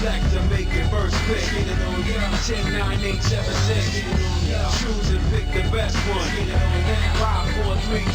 Select to make it first pick. 10, 9, 8, 7, 6. Choose and pick the best one. 5, 4, 3, 2, 1.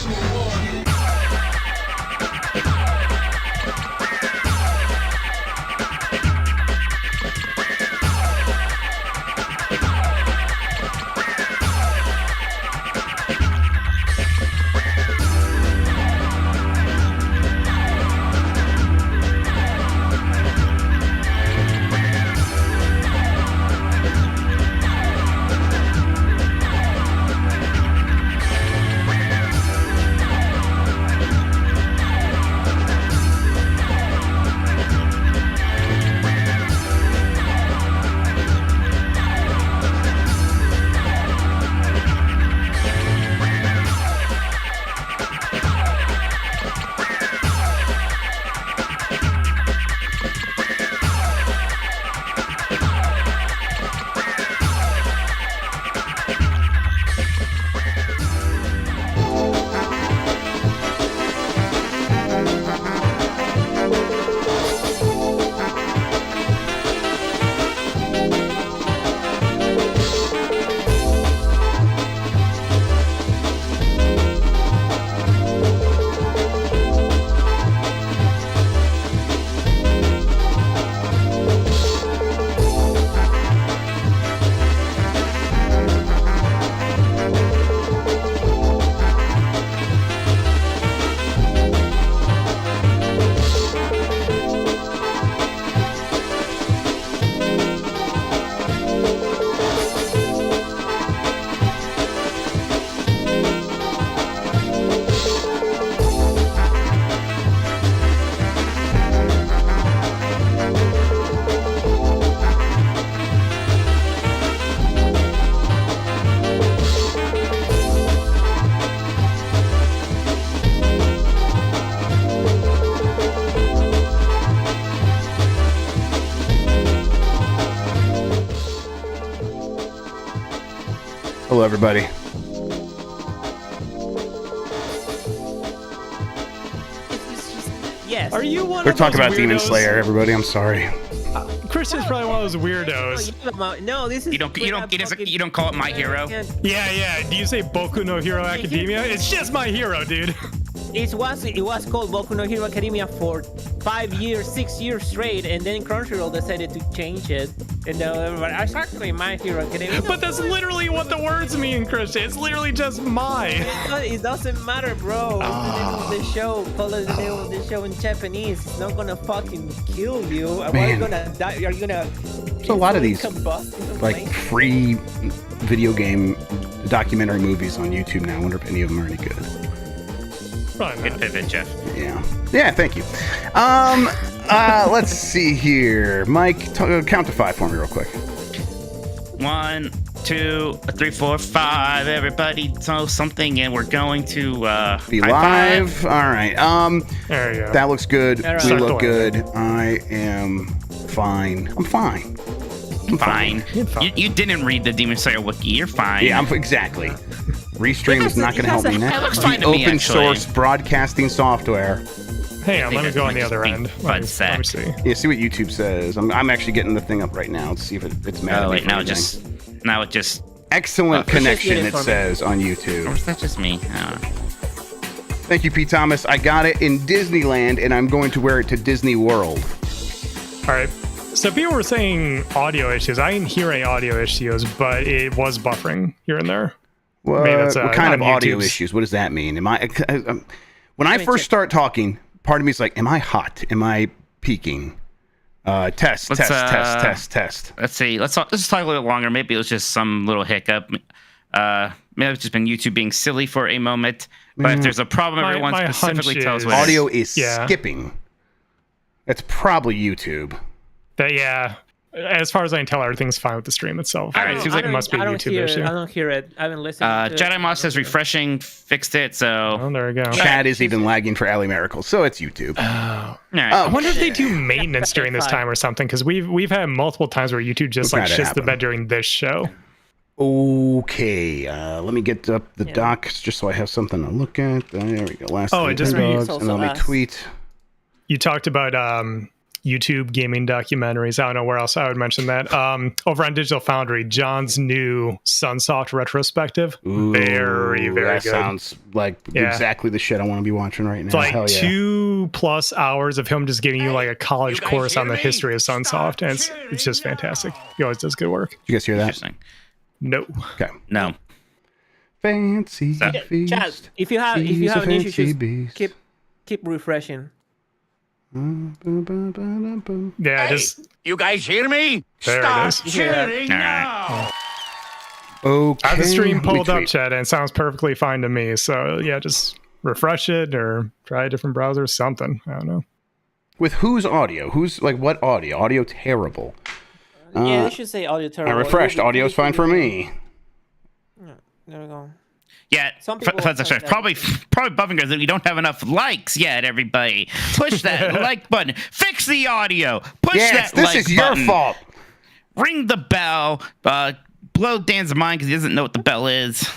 Hello, everybody. Yes. Are you one We're of talking those about Demon weirdos? Slayer, everybody. I'm sorry. Christian's probably one of those weirdos. No, this is. You don't call it My Hero. Yeah. Do you say Boku no Hero Academia? It's just My Hero, dude. It was called Boku no Hero Academia for 5 years, 6 years straight, and then Crunchyroll decided to change it. And now everybody, it's actually My Hero Academia. But that's literally what the words mean, Christian. It's literally just my. It doesn't matter, bro. It's the name of the show. Call it the name of the show in Japanese. It's not gonna fucking kill you. Are you gonna die? Are you gonna? There's a lot of these like free video game documentary movies on YouTube now. I wonder if any of them are any good. Probably Good not. pivot, Jeff. Yeah, thank you. Let's see here. Mike, count to 5 for me real quick. 1, 2, 3, 4, 5. Everybody know something, and we're going to Be high live. five. All right. There you go. That looks good. All right. We Start look the good. I am fine. I'm fine. Fine. You're fine. You didn't read the Demon Slayer wiki. You're fine. Yeah, exactly. Restream is not going to help me now. It looks fine to me, Open actually. source broadcasting software. Hang on, let me think go on it's the other big end. fun Let me sack. see. Yeah, see what YouTube says. I'm actually getting the thing up right now. Let's see if it's mad at Oh me wait, for now anything. it just. Excellent Push connection, it it for me. says on Or YouTube. is that just me? Thank you, Pete Thomas. I got it in Disneyland, and I'm going to wear it to Disney World. All right. So people were saying audio issues. I didn't hear any audio issues, but it was buffering here and there. What, Maybe that's, what kind on of audio YouTube's. issues? What does that mean? When I first start talking, part of me is like, am I hot? Am I peaking? Test. Let's see. Let's talk a little longer. Maybe it was just some little hiccup. Maybe it's just been YouTube being silly for a moment. But if there's a problem, everyone my specifically hunch tells is- what it is. Audio is Yeah. skipping. That's probably YouTube. Yeah. As far as I can tell, everything's fine with the stream itself. All right, It seems like it must be a YouTube issue. I don't hear it. I haven't listened. to Jedi it. Moss says refreshing fixed it. So Oh, there we go. Chat is even lagging for Ali Miracle, so it's YouTube. all right. I wonder if they do maintenance during this time or something, because we've had multiple times where YouTube just We've like had it shits the happen. bed during this show. Okay, let me get up the docs just so I have something to look at. There we go. Last Oh, it just Nintendogs, means- and let me Also us. tweet. You talked about YouTube gaming documentaries. I don't know where else I would mention that. Over on Digital Foundry, John's new Sunsoft retrospective. Ooh, very that good. Sounds like exactly the shit I want to be watching right now. It's like Hell yeah. 2+ hours of him just giving you like a college course on the history of Sunsoft, and it's just fantastic. He always does good work. You guys hear that? Interesting. No. Okay. No. Fancy feast. Chad, if you have an issue, just keep refreshing. Yeah, just You guys hear me? there Start it is. cheering All now. Okay. I have the stream pulled up, Retweet. Chad, and it sounds perfectly fine to me. So yeah, just refresh it or try a different browser, something. I don't know. With whose audio? Who's like what audio? Audio terrible. Yeah, they should say audio I terrible. refreshed. Audio's fine for me. There we go. Yeah, Some people that's think that- probably buffing because we don't have enough likes yet. Everybody, push that like button. Fix the audio. Push Yes, that this like is your button. fault. Ring the bell. Blow Dan's mind because he doesn't know what the bell is.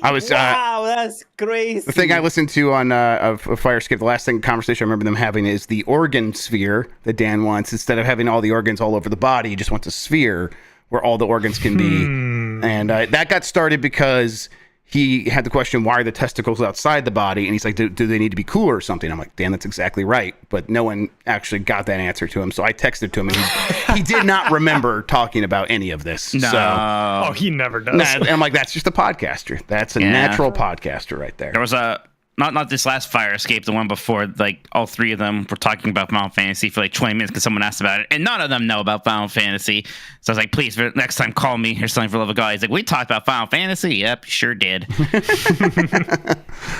I was Wow, that's crazy. the thing I listened to on of Firescape. The last conversation I remember them having is the organ sphere that Dan wants. Instead of having all the organs all over the body, he just wants a sphere where all the organs can be. And that got started because he had the question, why are the testicles outside the body? And he's like, do they need to be cooler or something? I'm like, Dan, that's exactly right. But no one actually got that answer to him. So I texted to him, and he did not remember talking about any of this. No. So, Oh, he never does. and I'm like, that's just a podcaster. That's a natural podcaster right there. There was a not this last Fire Escape, the one before. Like all three of them were talking about Final Fantasy for like 20 minutes because someone asked about it, and none of them know about Final Fantasy. So I was like, please, for next time, call me or something for the love of God. He's like, we talked about Final Fantasy. Yep, sure did.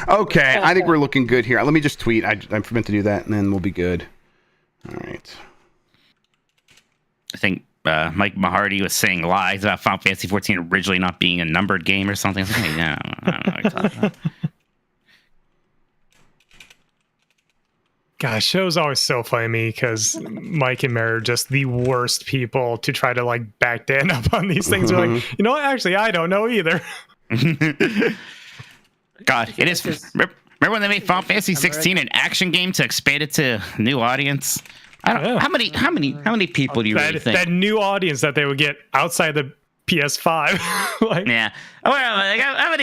Okay, I think we're looking good here. Let me just tweet. I meant to do that, and then we'll be good. All right. I think Mike Mahardy was saying lies about Final Fantasy 14 originally not being a numbered game or something. I was like, hey, no, I don't know what you're talking about. Gosh, show's always so funny to me because Mike and Mary are just the worst people to try to like back Dan up on these things. They're like, you know what? Actually, I don't know either. God, it is. Remember when they made Final Fantasy 16 an action game to expand it to a new audience? I don't. Yeah. How many people do you really think? That new audience that they would get outside the PS5. Like, Yeah. Oh, well, like,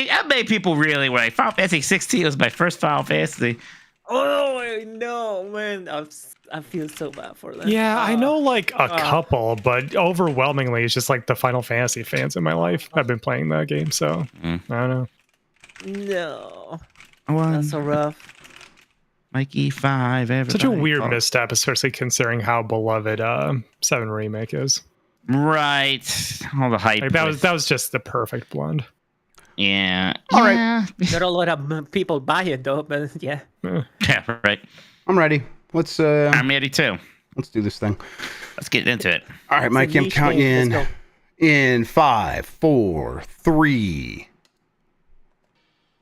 how many people really were like, Final Fantasy 16 was my first Final Fantasy? Oh no, man! I feel so bad for them. yeah, I know like a couple, but overwhelmingly, it's just like the Final Fantasy fans in my life. I've been playing that game, so I don't know. No, One, that's so rough. Mikey 5. Everybody Such a weird falls. misstep, especially considering how beloved 7 Remake is. Right. All the hype. Like, that was just the perfect blend. Yeah. All right. Yeah. There are a lot of people buy it though, but yeah. Yeah. Right. I'm ready. Let's I'm ready too. let's do this thing. Let's get into it. All right, Mikey, I'm niche counting game. Let's in 5, 4, 3.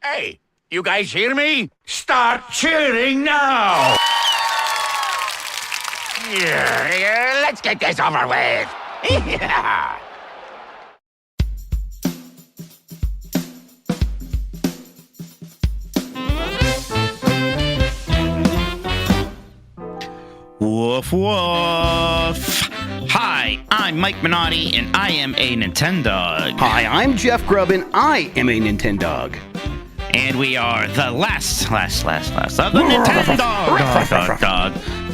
Hey, you guys hear me? Start cheering now. Yeah, let's get this over with. Yeah. Woof woof. Hi, I'm Mike Minotti, and I am a Nintendog. Hi, I'm Jeff Grubb, and I am a Nintendog. And we are the last of the Nintendog.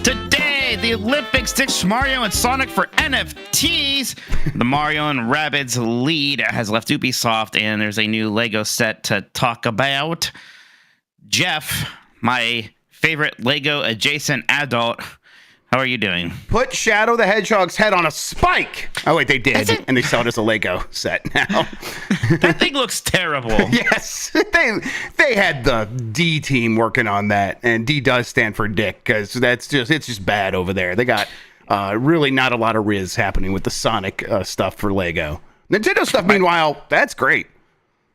Today, the Olympics ditched Mario and Sonic for NFTs. The Mario and Rabbids lead has left Ubisoft, and there's a new Lego set to talk about. Jeff, my favorite Lego adjacent adult, how are you doing? Put Shadow the Hedgehog's head on a spike. Oh, wait, they did, and they sell it as a Lego set now. That thing looks terrible. Yes, they had the D team working on that, and D does stand for Dick because it's just bad over there. They got really not a lot of riz happening with the Sonic stuff for Lego. Nintendo stuff, meanwhile, that's great.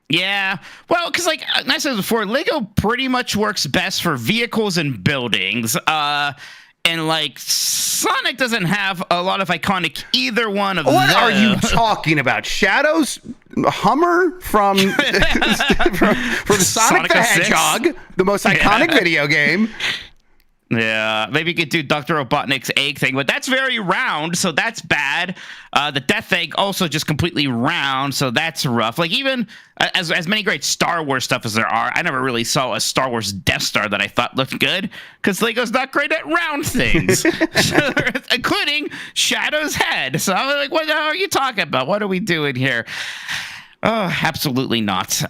Yeah, well, because like I said before, Lego pretty much works best for vehicles and buildings. And like Sonic doesn't have a lot of iconic either one of What those. are you talking about? Shadow's Hummer from Sonic the 06? Hedgehog, the most iconic video game. Yeah, maybe you could do Dr. Robotnik's egg thing, but that's very round, so that's bad. The Death Egg also just completely round, so that's rough. Like, even as many great Star Wars stuff as there are, I never really saw a Star Wars Death Star that I thought looked good, because Lego's not great at round things, including Shadow's head. So I'm like, what the hell are you talking about? What are we doing here? Oh, absolutely not.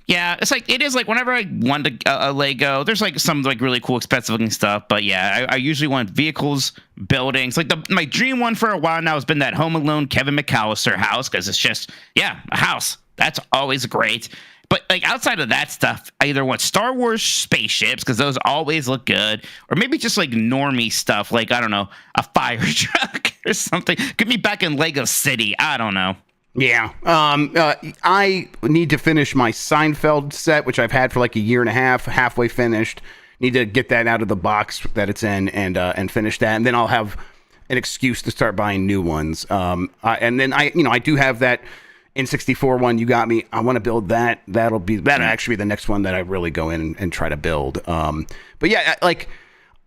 Yeah, it's like, it is like whenever I want a Lego, there's like some like really cool expensive looking stuff, but yeah, I usually want vehicles, buildings. Like my dream one for a while now has been that Home Alone Kevin McAllister house, because it's just, yeah, a house. That's always great. But like outside of that stuff, I either want Star Wars spaceships, because those always look good, or maybe just like normie stuff, like, I don't know, a fire truck or something. Get me back in Lego City. I don't know. Yeah. I need to finish my Seinfeld set, which I've had for like a year and a half, halfway finished. Need to get that out of the box that it's in and finish that. And then I'll have an excuse to start buying new ones. And then I do have that N64 one you got me. I want to build that. That'll actually be the next one that I really go in and try to build. But yeah, like,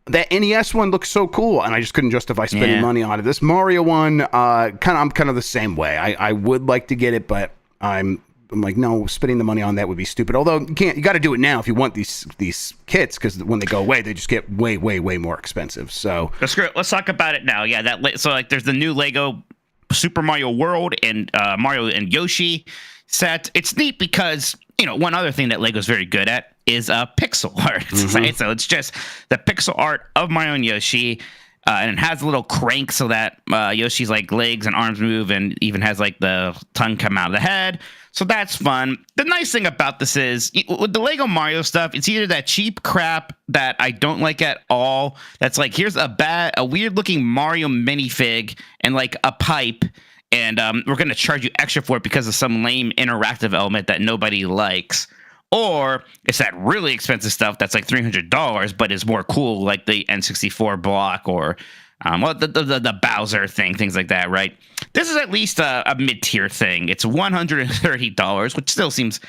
that NES one looks so cool, and I just couldn't justify spending money on it. This Mario one, I'm kind of the same way. I would like to get it, but I'm like, no, spending the money on that would be stupid. Although you got to do it now if you want these kits, because when they go away, they just get way more expensive. So let's talk about it now. Yeah, so like there's the new Lego Super Mario World and Mario and Yoshi set. It's neat because, one other thing that Lego's very good at is pixel art. Right? So it's just the pixel art of Mario and Yoshi, and it has a little crank so that Yoshi's like legs and arms move, and even has like the tongue come out of the head. So that's fun. The nice thing about this is, with the Lego Mario stuff, it's either that cheap crap that I don't like at all, that's like, here's a weird looking Mario minifig and like a pipe, and we're going to charge you extra for it because of some lame interactive element that nobody likes. Or it's that really expensive stuff that's like $300, but is more cool, like the N64 block, or the Bowser thing, things like that, right? This is at least a mid-tier thing. It's $130, which still seems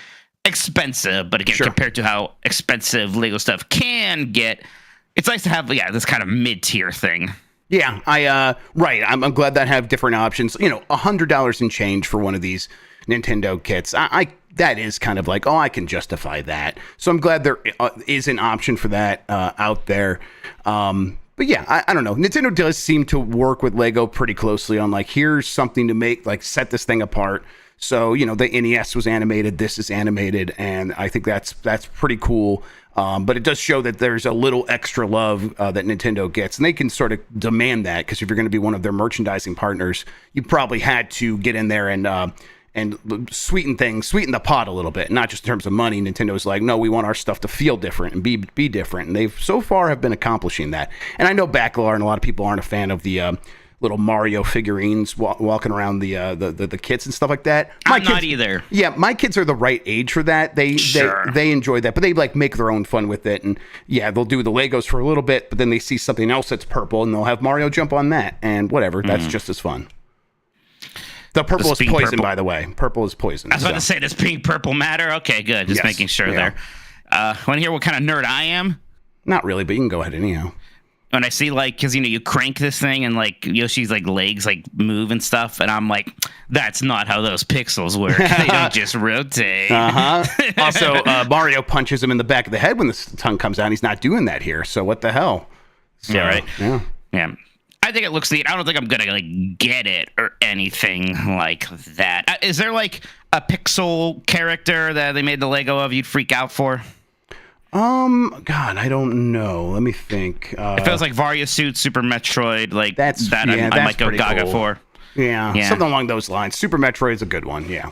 expensive, but again, compared to how expensive Lego stuff can get, it's nice to have this kind of mid-tier thing. Yeah, I'm glad that I have different options. $100 and change for one of these Nintendo kits. That is kind of like, I can justify that. So I'm glad there is an option for that out there. But yeah, I don't know. Nintendo does seem to work with Lego pretty closely on like, here's something to make, like, set this thing apart. So, the NES was animated, this is animated, and I think that's pretty cool. But it does show that there's a little extra love that Nintendo gets, and they can sort of demand that, because if you're going to be one of their merchandising partners, you probably had to get in there and sweeten the pot a little bit, not just in terms of money. Nintendo's like, no, we want our stuff to feel different and be different, and they've so far have been accomplishing that. And I know Backlar and a lot of people aren't a fan of the little Mario figurines walking around the kits and stuff like that. I'm not either. Yeah, my kids are the right age for that. They enjoy that, but they like make their own fun with it. And yeah, they'll do the Legos for a little bit, but then they see something else that's purple, and they'll have Mario jump on that, and whatever. That's just as fun. The purple is poison, by the way. Purple is poison. I was about to say, does pink purple matter? Okay, good. Just making sure there. Want to hear what kind of nerd I am? Not really, but you can go ahead anyhow. When I see, like, because, you crank this thing and, like, Yoshi's, like, legs, like, move and stuff, and I'm like, that's not how those pixels work. They don't just rotate. Also, Mario punches him in the back of the head when the tongue comes out. He's not doing that here, so what the hell? So, yeah, right. Yeah. I think it looks neat. I don't think I'm gonna like get it or anything like that. Is there like a pixel character that they made the Lego of you'd freak out for? God, I don't know. Let me think. It feels like Varia Suit, Super Metroid, like I might go gaga cool. for. Yeah, something along those lines. Super Metroid is a good one. Yeah.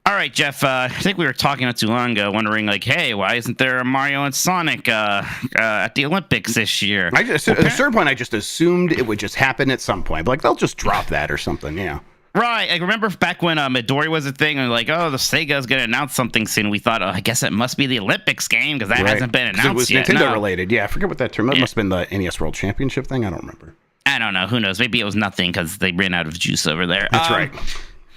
All right, Jeff. I think we were talking not too long ago, wondering like, hey, why isn't there a Mario and Sonic at the Olympics this year? At a certain point, I just assumed it would just happen at some point. But, like, they'll just drop that or something. Yeah. Right. I remember back when Midori was a thing, and like, the Sega's going to announce something soon. We thought, I guess it must be the Olympics game, because that hasn't been announced it was yet. Nintendo related. Yeah, I forget what that term. That must have been the NES World Championship thing. I don't remember. I don't know. Who knows? Maybe it was nothing because they ran out of juice over there. That's right.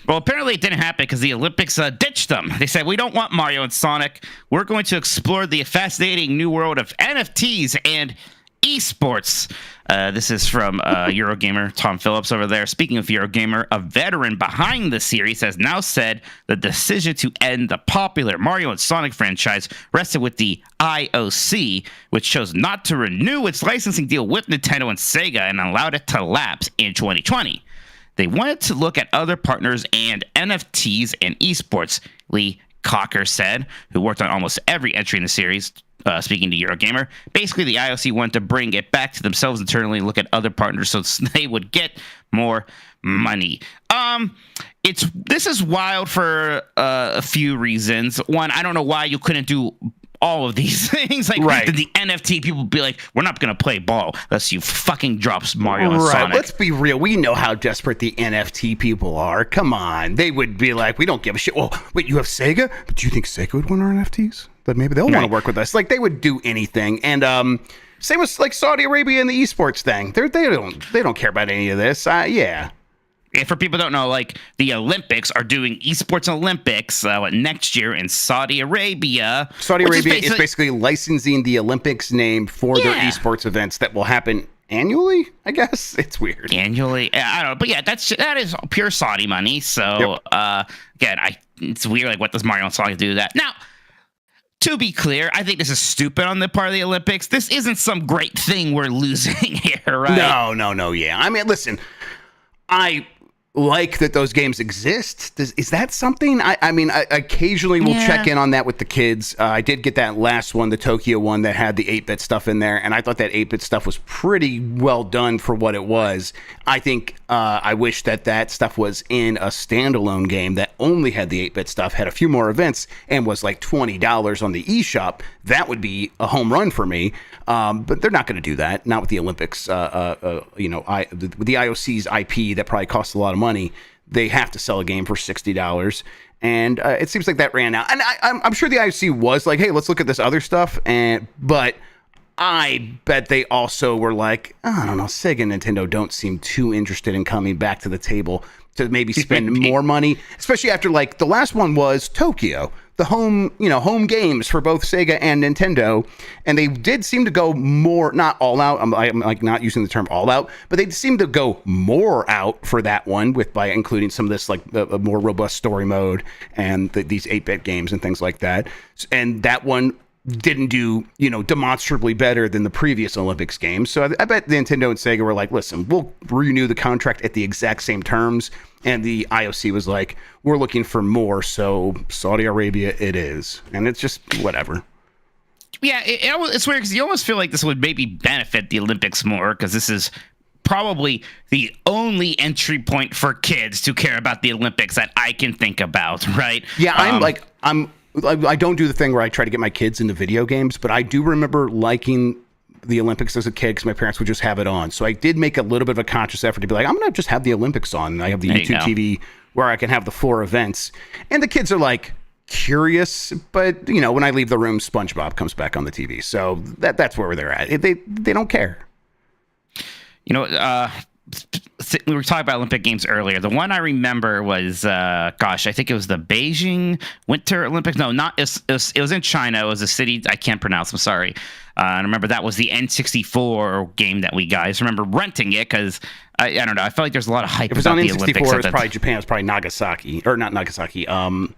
Well, apparently it didn't happen because the Olympics ditched them. They said, we don't want Mario and Sonic. We're going to explore the fascinating new world of NFTs and esports. This is from Eurogamer, Tom Phillips over there. Speaking of Eurogamer, a veteran behind the series has now said the decision to end the popular Mario and Sonic franchise rested with the IOC, which chose not to renew its licensing deal with Nintendo and Sega and allowed it to lapse in 2020. They wanted to look at other partners and NFTs and esports, Lee Cocker said, who worked on almost every entry in the series, speaking to Eurogamer. Basically, the IOC wanted to bring it back to themselves internally and look at other partners so they would get more money. This is wild for a few reasons. One, I don't know why you couldn't do all of these things. Like, right. the NFT people be like, we're not going to play ball unless you fucking drops Mario and Sonic. Let's be real. We know how desperate the NFT people are. Come on. They would be like, we don't give a shit. Well, wait, you have Sega? But do you think Sega would want our NFTs? That maybe they'll want to work with us. Like, they would do anything. And same with like Saudi Arabia and the esports thing. They don't care about any of this. Yeah. And for people who don't know, like, the Olympics are doing esports Olympics next year in Saudi Arabia. Saudi Arabia is basically licensing the Olympics name for their esports events that will happen annually, I guess. It's weird. Annually? I don't know. But yeah, that is pure Saudi money. So, again, it's weird. Like, what does Mario and Sonic do to that? Now, to be clear, I think this is stupid on the part of the Olympics. This isn't some great thing we're losing here, right? No, yeah. I mean, listen, I like that those games exist. Is that something? I mean, I occasionally will check in on that with the kids. I did get that last one, the Tokyo one, that had the 8-bit stuff in there, and I thought that 8-bit stuff was pretty well done for what it was. I think I wish that stuff was in a standalone game that only had the 8-bit stuff, had a few more events, and was like $20 on the eShop. That would be a home run for me. But they're not going to do that. Not with the Olympics. The IOC's IP that probably costs a lot of money. They have to sell a game for $60, and it seems like that ran out. And I'm sure the IOC was like, "Hey, let's look at this other stuff." But I bet they also were like, I don't know, Sega and Nintendo don't seem too interested in coming back to the table to maybe spend more money, especially after like the last one was Tokyo, the home games for both Sega and Nintendo, and they did seem to go more, not all out. I'm like not using the term all out, but they seemed to go more out for that one by including some of this like a more robust story mode and these 8-bit games and things like that. And that one didn't do, demonstrably better than the previous Olympics games. So I bet Nintendo and Sega were like, listen, we'll renew the contract at the exact same terms. And the IOC was like, we're looking for more. So Saudi Arabia it is. And it's just whatever. Yeah, it's weird because you almost feel like this would maybe benefit the Olympics more because this is probably the only entry point for kids to care about the Olympics that I can think about, right? Yeah, I don't do the thing where I try to get my kids into video games, but I do remember liking the Olympics as a kid because my parents would just have it on. So I did make a little bit of a conscious effort to be like, I'm going to just have the Olympics on. And I have the YouTube TV where I can have the 4 events. And the kids are like curious, but when I leave the room, SpongeBob comes back on the TV. So that's where they're at. They don't care. We were talking about Olympic Games earlier. The one I remember was, I think it was the Beijing Winter Olympics. No, it was in China. It was a city I can't pronounce. I'm sorry. I remember that was the N64 game that we guys remember renting it because I don't know. I felt like there's a lot of hype. If it was about on the N64, Olympics. it was probably Japan. It was probably Nagasaki, or not Nagasaki. Oh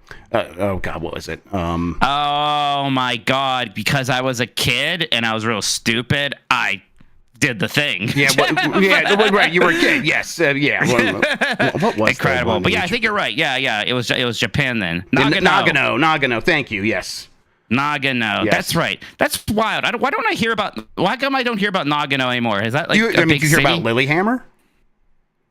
God, what was it? Oh my God! Because I was a kid and I was real stupid. I did the thing. Right. You were a kid. Yes. What was incredible? But yeah, I think you're right. Yeah. It was Japan then. Nagano. Thank you. Yes. Nagano. Yes. That's right. That's wild. Why come I don't hear about Nagano anymore? Is that like a big you hear city? about Lillehammer?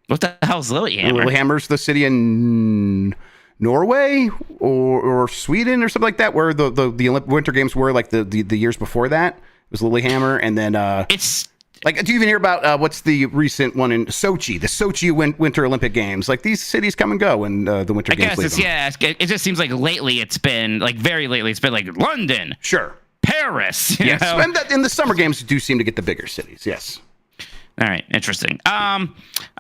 What the hell's Lillehammer? Lillehammer's the city in Norway or Sweden or something like that, where the Winter Games were like the years before that. It was Lillehammer, and then it's. Like, do you even hear about what's the recent one in Sochi? The Sochi Winter Olympic Games. Like, these cities come and go when the Winter Games leave them. It just seems like lately it's been, like, very lately, it's been like London. Sure. Paris. Yes. And the Summer Games do seem to get the bigger cities, yes. All right, interesting. All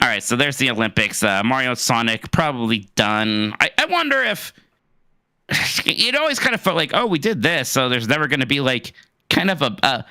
right, so there's the Olympics. Mario and Sonic probably done. I wonder if it always kind of felt like, oh, we did this, so there's never going to be like kind of a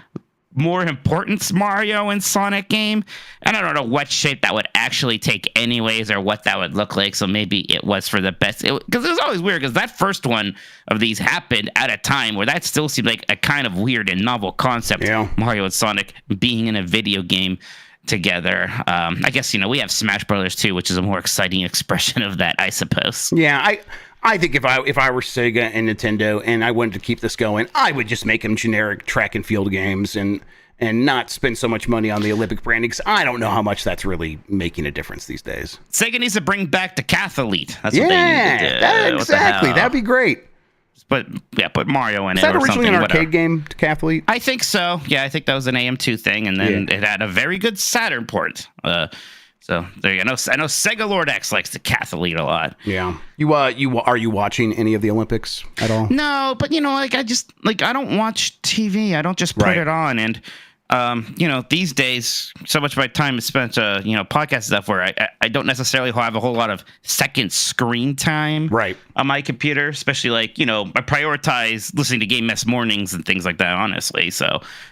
more important Mario and Sonic game. And I don't know what shape that would actually take anyways, or what that would look like. So maybe it was for the best. Because it was always weird, because that first one of these happened at a time where that still seemed like a kind of weird and novel concept. Yeah. Mario and Sonic being in a video game together. I guess, we have Smash Brothers too, which is a more exciting expression of that, I suppose. Yeah, I think if I were Sega and Nintendo and I wanted to keep this going, I would just make them generic track and field games and not spend so much money on the Olympic branding, because I don't know how much that's really making a difference these days. Sega needs to bring back the Cathlete. That's what they need to do. Exactly. That'd be great. Put Mario in it. Is that or originally something, an arcade game, Cathlete? I think so. Yeah, I think that was an AM2 thing, and then it had a very good Saturn port. So there you go. I know Sega Lord X likes the Cathlete a lot. Yeah. Are you watching any of the Olympics at all? No, but I don't watch TV. I don't just put it on, and these days, so much of my time is spent, podcast stuff where I don't necessarily have a whole lot of second screen time on my computer, especially I prioritize listening to Game Mess mornings and things like that, honestly. So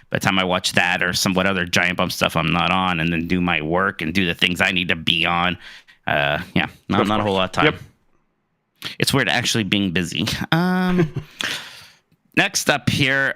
by the time I watch that or what other Giant Bomb stuff I'm not on, and then do my work and do the things I need to be on, not a whole lot of time. Yep. It's weird actually being busy. Next up here,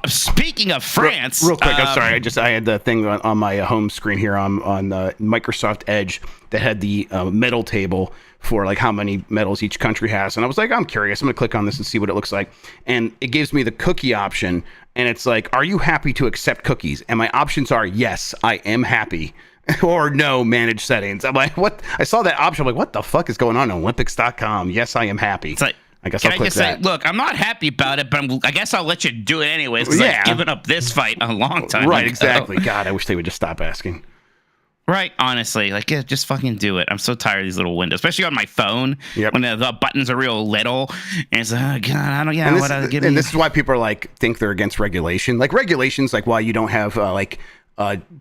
speaking of France, real quick. I'm sorry. I had the thing on my home screen here on Microsoft Edge that had the medal table for how many medals each country has, and I was like, I'm curious. I'm gonna click on this and see what it looks like, and it gives me the cookie option, and it's like, are you happy to accept cookies? And my options are yes, I am happy, or no, manage settings. I'm like, what? I saw that option. I'm like, what the fuck is going on Olympics.com? Yes, I am happy. It's like, I guess I'll click that. Say, look, I'm not happy about it, but I guess I'll let you do it anyways, because I've given up this fight a long time ago. Exactly. God, I wish they would just stop asking. Right, honestly, just fucking do it. I'm so tired of these little windows, especially on my phone, when the buttons are real little, and it's like, oh, God, I don't, and this is why people are think they're against regulation. Regulations, why you don't have,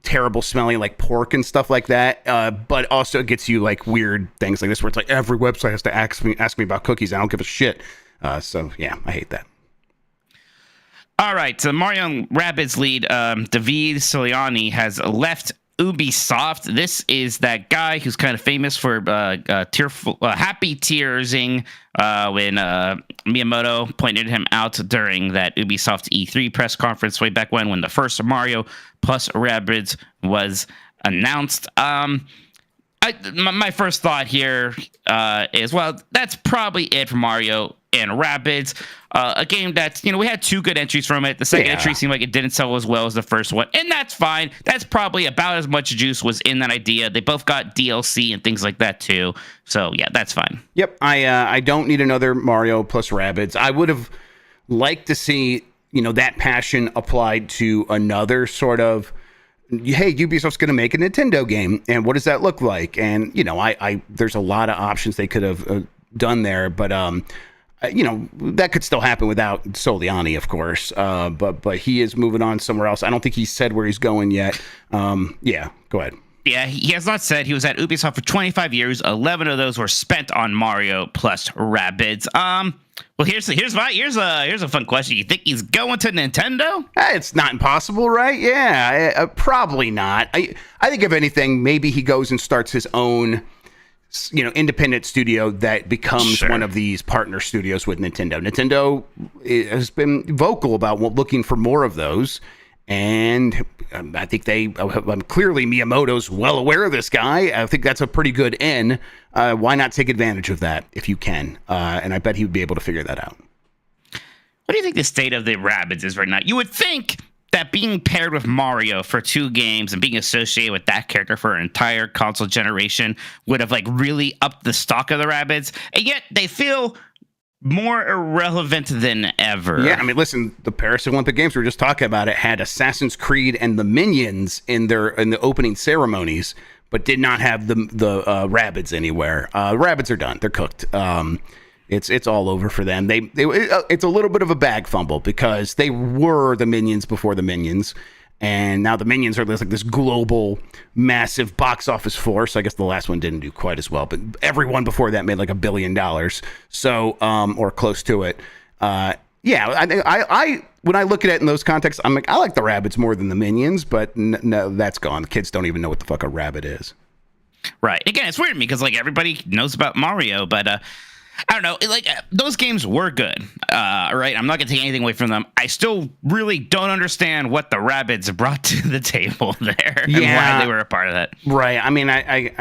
terrible smelling pork and stuff like that, but also it gets you weird things like this where it's every website has to ask me about cookies. I don't give a shit. So yeah, I hate that. All right, so Mario and Rabbids lead David Soliani has left Ubisoft. This is that guy who's kind of famous for happy tearsing when Miyamoto pointed him out during that Ubisoft E3 press conference way back when the first Mario plus Rabbids was announced. My first thought here is, well, that's probably it for Mario and Rabbids. A game that, we had two good entries from it. The second entry seemed like it didn't sell as well as the first one, and that's fine. That's probably about as much juice was in that idea. They both got DLC and things like that too. So yeah, that's fine. Yep, I don't need another Mario plus Rabbids. I would have liked to see, that passion applied to another sort of, hey, Ubisoft's going to make a Nintendo game, and what does that look like? And there's a lot of options they could have done there, but that could still happen without Soliani, of course. But he is moving on somewhere else. I don't think he said where he's going yet. Yeah, go ahead. Yeah, he has not said. He was at Ubisoft for 25 years. 11 of those were spent on Mario plus Rabbids. Well, here's a fun question. You think he's going to Nintendo? It's not impossible, right? Yeah, probably not. I think if anything, maybe he goes and starts his own, independent studio that becomes one of these partner studios with Nintendo. Nintendo has been vocal about looking for more of those. And I think clearly Miyamoto's well aware of this guy. I think that's a pretty good in. Why not take advantage of that if you can? And I bet he would be able to figure that out. What do you think the state of the Rabbids is right now? You would think that being paired with Mario for 2 games and being associated with that character for an entire console generation would have really upped the stock of the Rabbids. And yet they feel more irrelevant than ever. Yeah, I mean, listen, the Paris Olympic Games we were just talking about, it had Assassin's Creed and the Minions in the opening ceremonies, but did not have the Rabbids anywhere. Rabbids are done; they're cooked. It's all over for them. It's a little bit of a bag fumble because they were the Minions before the Minions, And now the Minions are like this global, massive box office force. I guess the last one didn't do quite as well, but everyone before that made like $1 billion. So, or close to it. I when I look at it in those contexts, I'm like, I like the Rabbids more than the Minions, but no, that's gone. The kids don't even know what the fuck a rabbit is. Right. Again, it's weird to me because like everybody knows about Mario, but I don't know. Like those games were good, right? I'm not gonna take anything away from them. I still really don't understand what the Rabbids brought to the table there and why they were a part of that. Right. I mean, I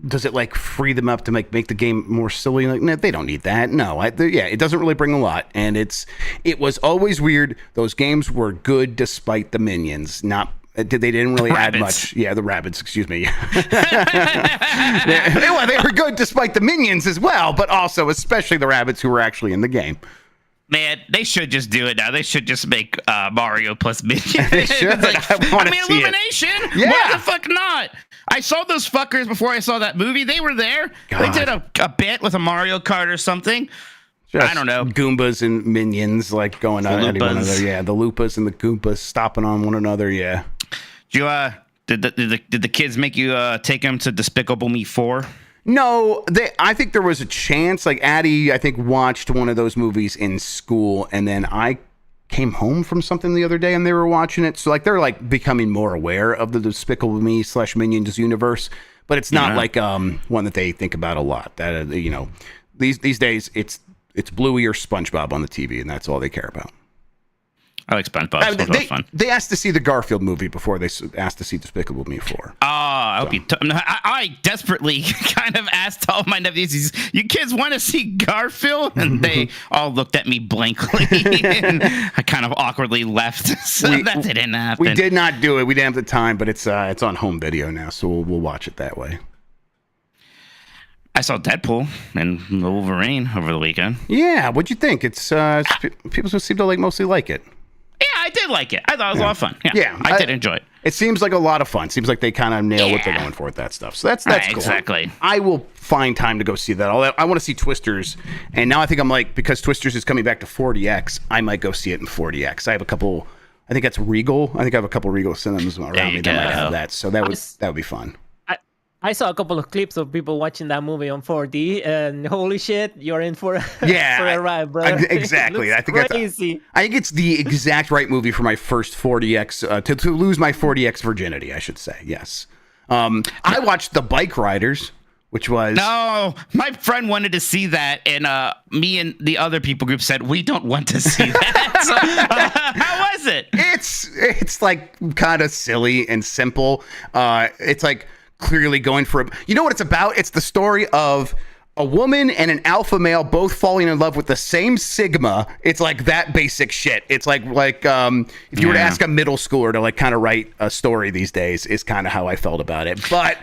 does it like free them up to make the game more silly? Like, no, they don't need that. No, it doesn't really bring a lot, and it was always weird. Those games were good despite the Minions, not. They didn't really add much. Yeah, the Rabbids, excuse me. Well, they were good despite the Minions as well, but also especially the Rabbids who were actually in the game. Man, they should just do it now. They should just make Mario plus Minions. They should. Like, I mean, Illumination. Yeah. Why the fuck not? I saw those fuckers before I saw that movie. They were there. God. They did a bit with a Mario Kart or something. Just I don't know. Goombas and Minions like going on any one another. Yeah, the Loompas and the Goombas stopping on one another. Yeah. Did the kids make you take them to Despicable Me 4? No, I think there was a chance. Like Addie, I think watched one of those movies in school, and then I came home from something the other day, and they were watching it. So like they're like becoming more aware of the Despicable Me / Minions universe, but it's not like one that they think about a lot. That these days it's Bluey or SpongeBob on the TV, and that's all they care about. I like SpongeBob. SpongeBob's fun. They asked to see the Garfield movie before they asked to see Despicable Me 4. Oh, I hope you. I desperately kind of asked all my nephews, "You kids want to see Garfield?" And they all looked at me blankly, and I kind of awkwardly left. So that didn't happen. We did not do it. We didn't have the time, but it's on home video now, so we'll watch it that way. I saw Deadpool and Wolverine over the weekend. Yeah, what'd you think? It's people seem to mostly like it. Yeah, I did like it. I thought it was a lot of fun. Yeah, I did enjoy it. It seems like a lot of fun. Seems like they kind of nail what they're going for with that stuff. So that's cool. Exactly. I will find time to go see that. I want to see Twisters, and now I think I'm like, because Twisters is coming back to 40X, I might go see it in 40X. I have a couple. I think that's Regal. I think I have a couple Regal cinemas around me that might have that. So that would be fun. I saw a couple of clips of people watching that movie on 4D, and holy shit, you're in for for a ride, bro. Exactly. I think crazy. I think it's the exact right movie for my first 40X to lose my 40X virginity, I should say. Yes. I watched The Bike Riders, which was my friend wanted to see that, and me and the other people group said we don't want to see that. So, how was it? It's like kind of silly and simple. It's like clearly going for you know what it's about? It's the story of a woman and an alpha male both falling in love with the same Sigma. It's like that basic shit. It's like if you were to ask a middle schooler to like kind of write a story these days, is kind of how I felt about it. But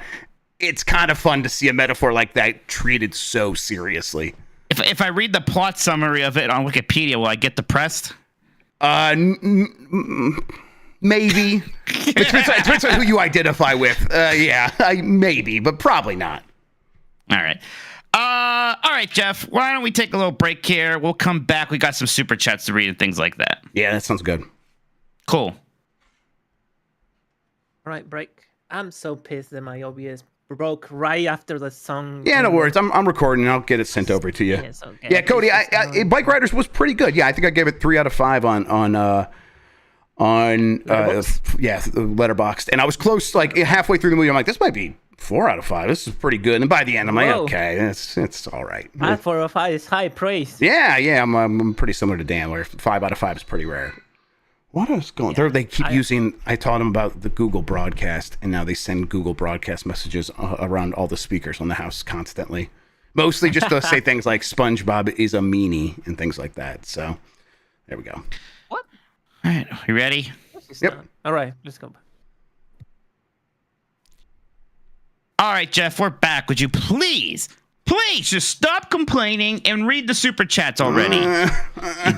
it's kind of fun to see a metaphor like that treated so seriously. If I read the plot summary of it on Wikipedia, will I get depressed? Maybe. It depends on who you identify with. Maybe, but probably not. All right. All right, Jeff. Why don't we take a little break here? We'll come back. We got some super chats to read and things like that. Yeah, that sounds good. Cool. All right, break. I'm so pissed that my OBS broke right after the song. Yeah, no worries. I'm recording. I'll get it sent over to you. Yes, okay. Yeah, Cody. Bike Riders was pretty good. Yeah, I think I gave it 3 out of 5 on Letterboxd, and I was close. Like halfway through the movie, I'm like, this might be 4 out of 5. This is pretty good. And by the end, I'm like, okay, it's all right. 4 out of 5 is high praise. Yeah. I'm pretty similar to Dan, where 5 out of 5 is pretty rare. What is going? Yeah, they keep using. I taught them about the Google Broadcast, and now they send Google Broadcast messages around all the speakers on the house constantly. Mostly just to say things like SpongeBob is a meanie and things like that. So there we go. What? All right, you ready? Yep. All right, let's go. All right, Jeff, we're back. Would you please just stop complaining and read the super chats already?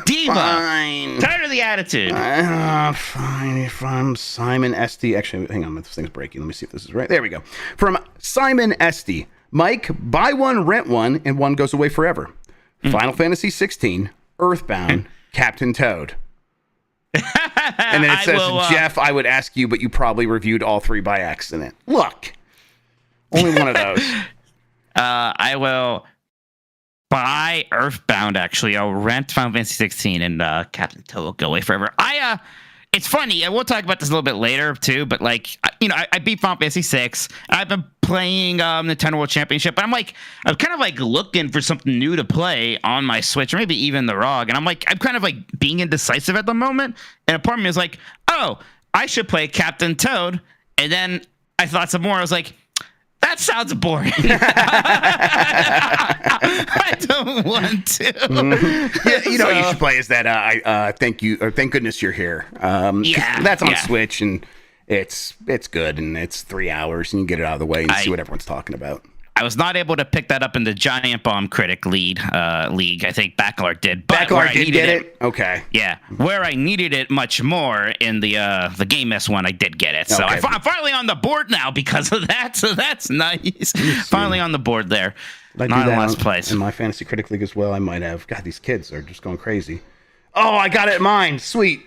Diva. Fine. Tired of the attitude. Fine. From Simon Esty. Actually, hang on, this thing's breaking. Let me see if this is right. There we go. From Simon Esty. Mike, buy one, rent one, and one goes away forever. Final Fantasy 16, Earthbound, Captain Toad. And then it says, Jeff, I would ask you, but you probably reviewed all 3 by accident. Look, only one of those. I will buy Earthbound, actually. I'll rent Final Fantasy 16, and Captain Toad will go away forever. It's funny, and we'll talk about this a little bit later, too, but, like, I beat Final Fantasy 6, and I've been playing Nintendo World Championship, but I'm kind of, like, looking for something new to play on my Switch, or maybe even the ROG, and I'm kind of, like, being indecisive at the moment, and a part of me is like, oh, I should play Captain Toad, and then I thought some more, I was like, that sounds boring. I don't want to. Yeah, what you should play is that thank goodness you're here. That's on Switch, and it's good, and it's 3 hours, and you get it out of the way and see what everyone's talking about. I was not able to pick that up in the Giant Bomb Critic League. I think Backlard did. But Backlard did get it? Okay. Yeah. Where I needed it much more in the Game S one, I did get it. So okay. I'm finally on the board now because of that. So that's nice. Finally on the board there. Not in last place. In my Fantasy Critic League as well, I might have. God, these kids are just going crazy. Oh, I got it in mine. Sweet.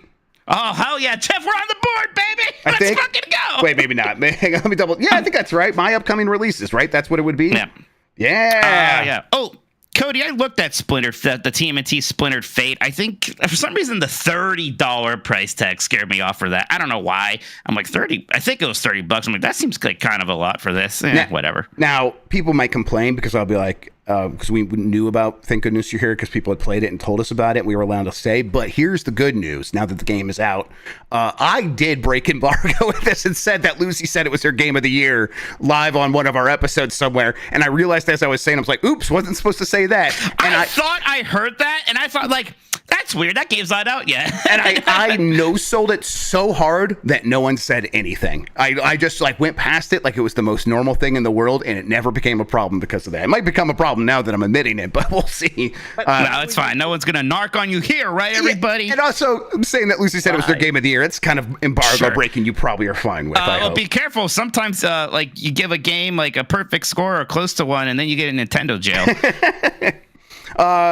Oh, hell yeah. Jeff, we're on the board, baby. Let's fucking go. Wait, maybe not. Hang on, let me double. Yeah, I think that's right. My upcoming releases, right? That's what it would be? Yeah. Yeah. Oh, Cody, I looked at the TMNT Splintered Fate. I think for some reason the $30 price tag scared me off for that. I don't know why. I'm like, 30. I think it was $30. I'm like, that seems like kind of a lot for this. Whatever. Now, people might complain because I'll be like, because we knew about Thank Goodness You're Here because people had played it and told us about it, and we were allowed to say. But here's the good news. Now that the game is out, I did break embargo with this and said that Lucy said it was her game of the year live on one of our episodes somewhere. And I realized as I was saying, I was like, oops, wasn't supposed to say that. And I thought I heard that, and I thought, like, that's weird. That game's not out yet. And I no-sold it so hard that no one said anything. I just like went past it like it was the most normal thing in the world, and it never became a problem because of that. It might become a problem now that I'm admitting it, but we'll see. No, it's fine. No one's going to narc on you here, right, everybody? Yeah, and also, I'm saying that Lucy said it was their game of the year. It's kind of embargo breaking you probably are fine with. Well, be careful. Sometimes, like, you give a game like a perfect score or close to one, and then you get in Nintendo jail.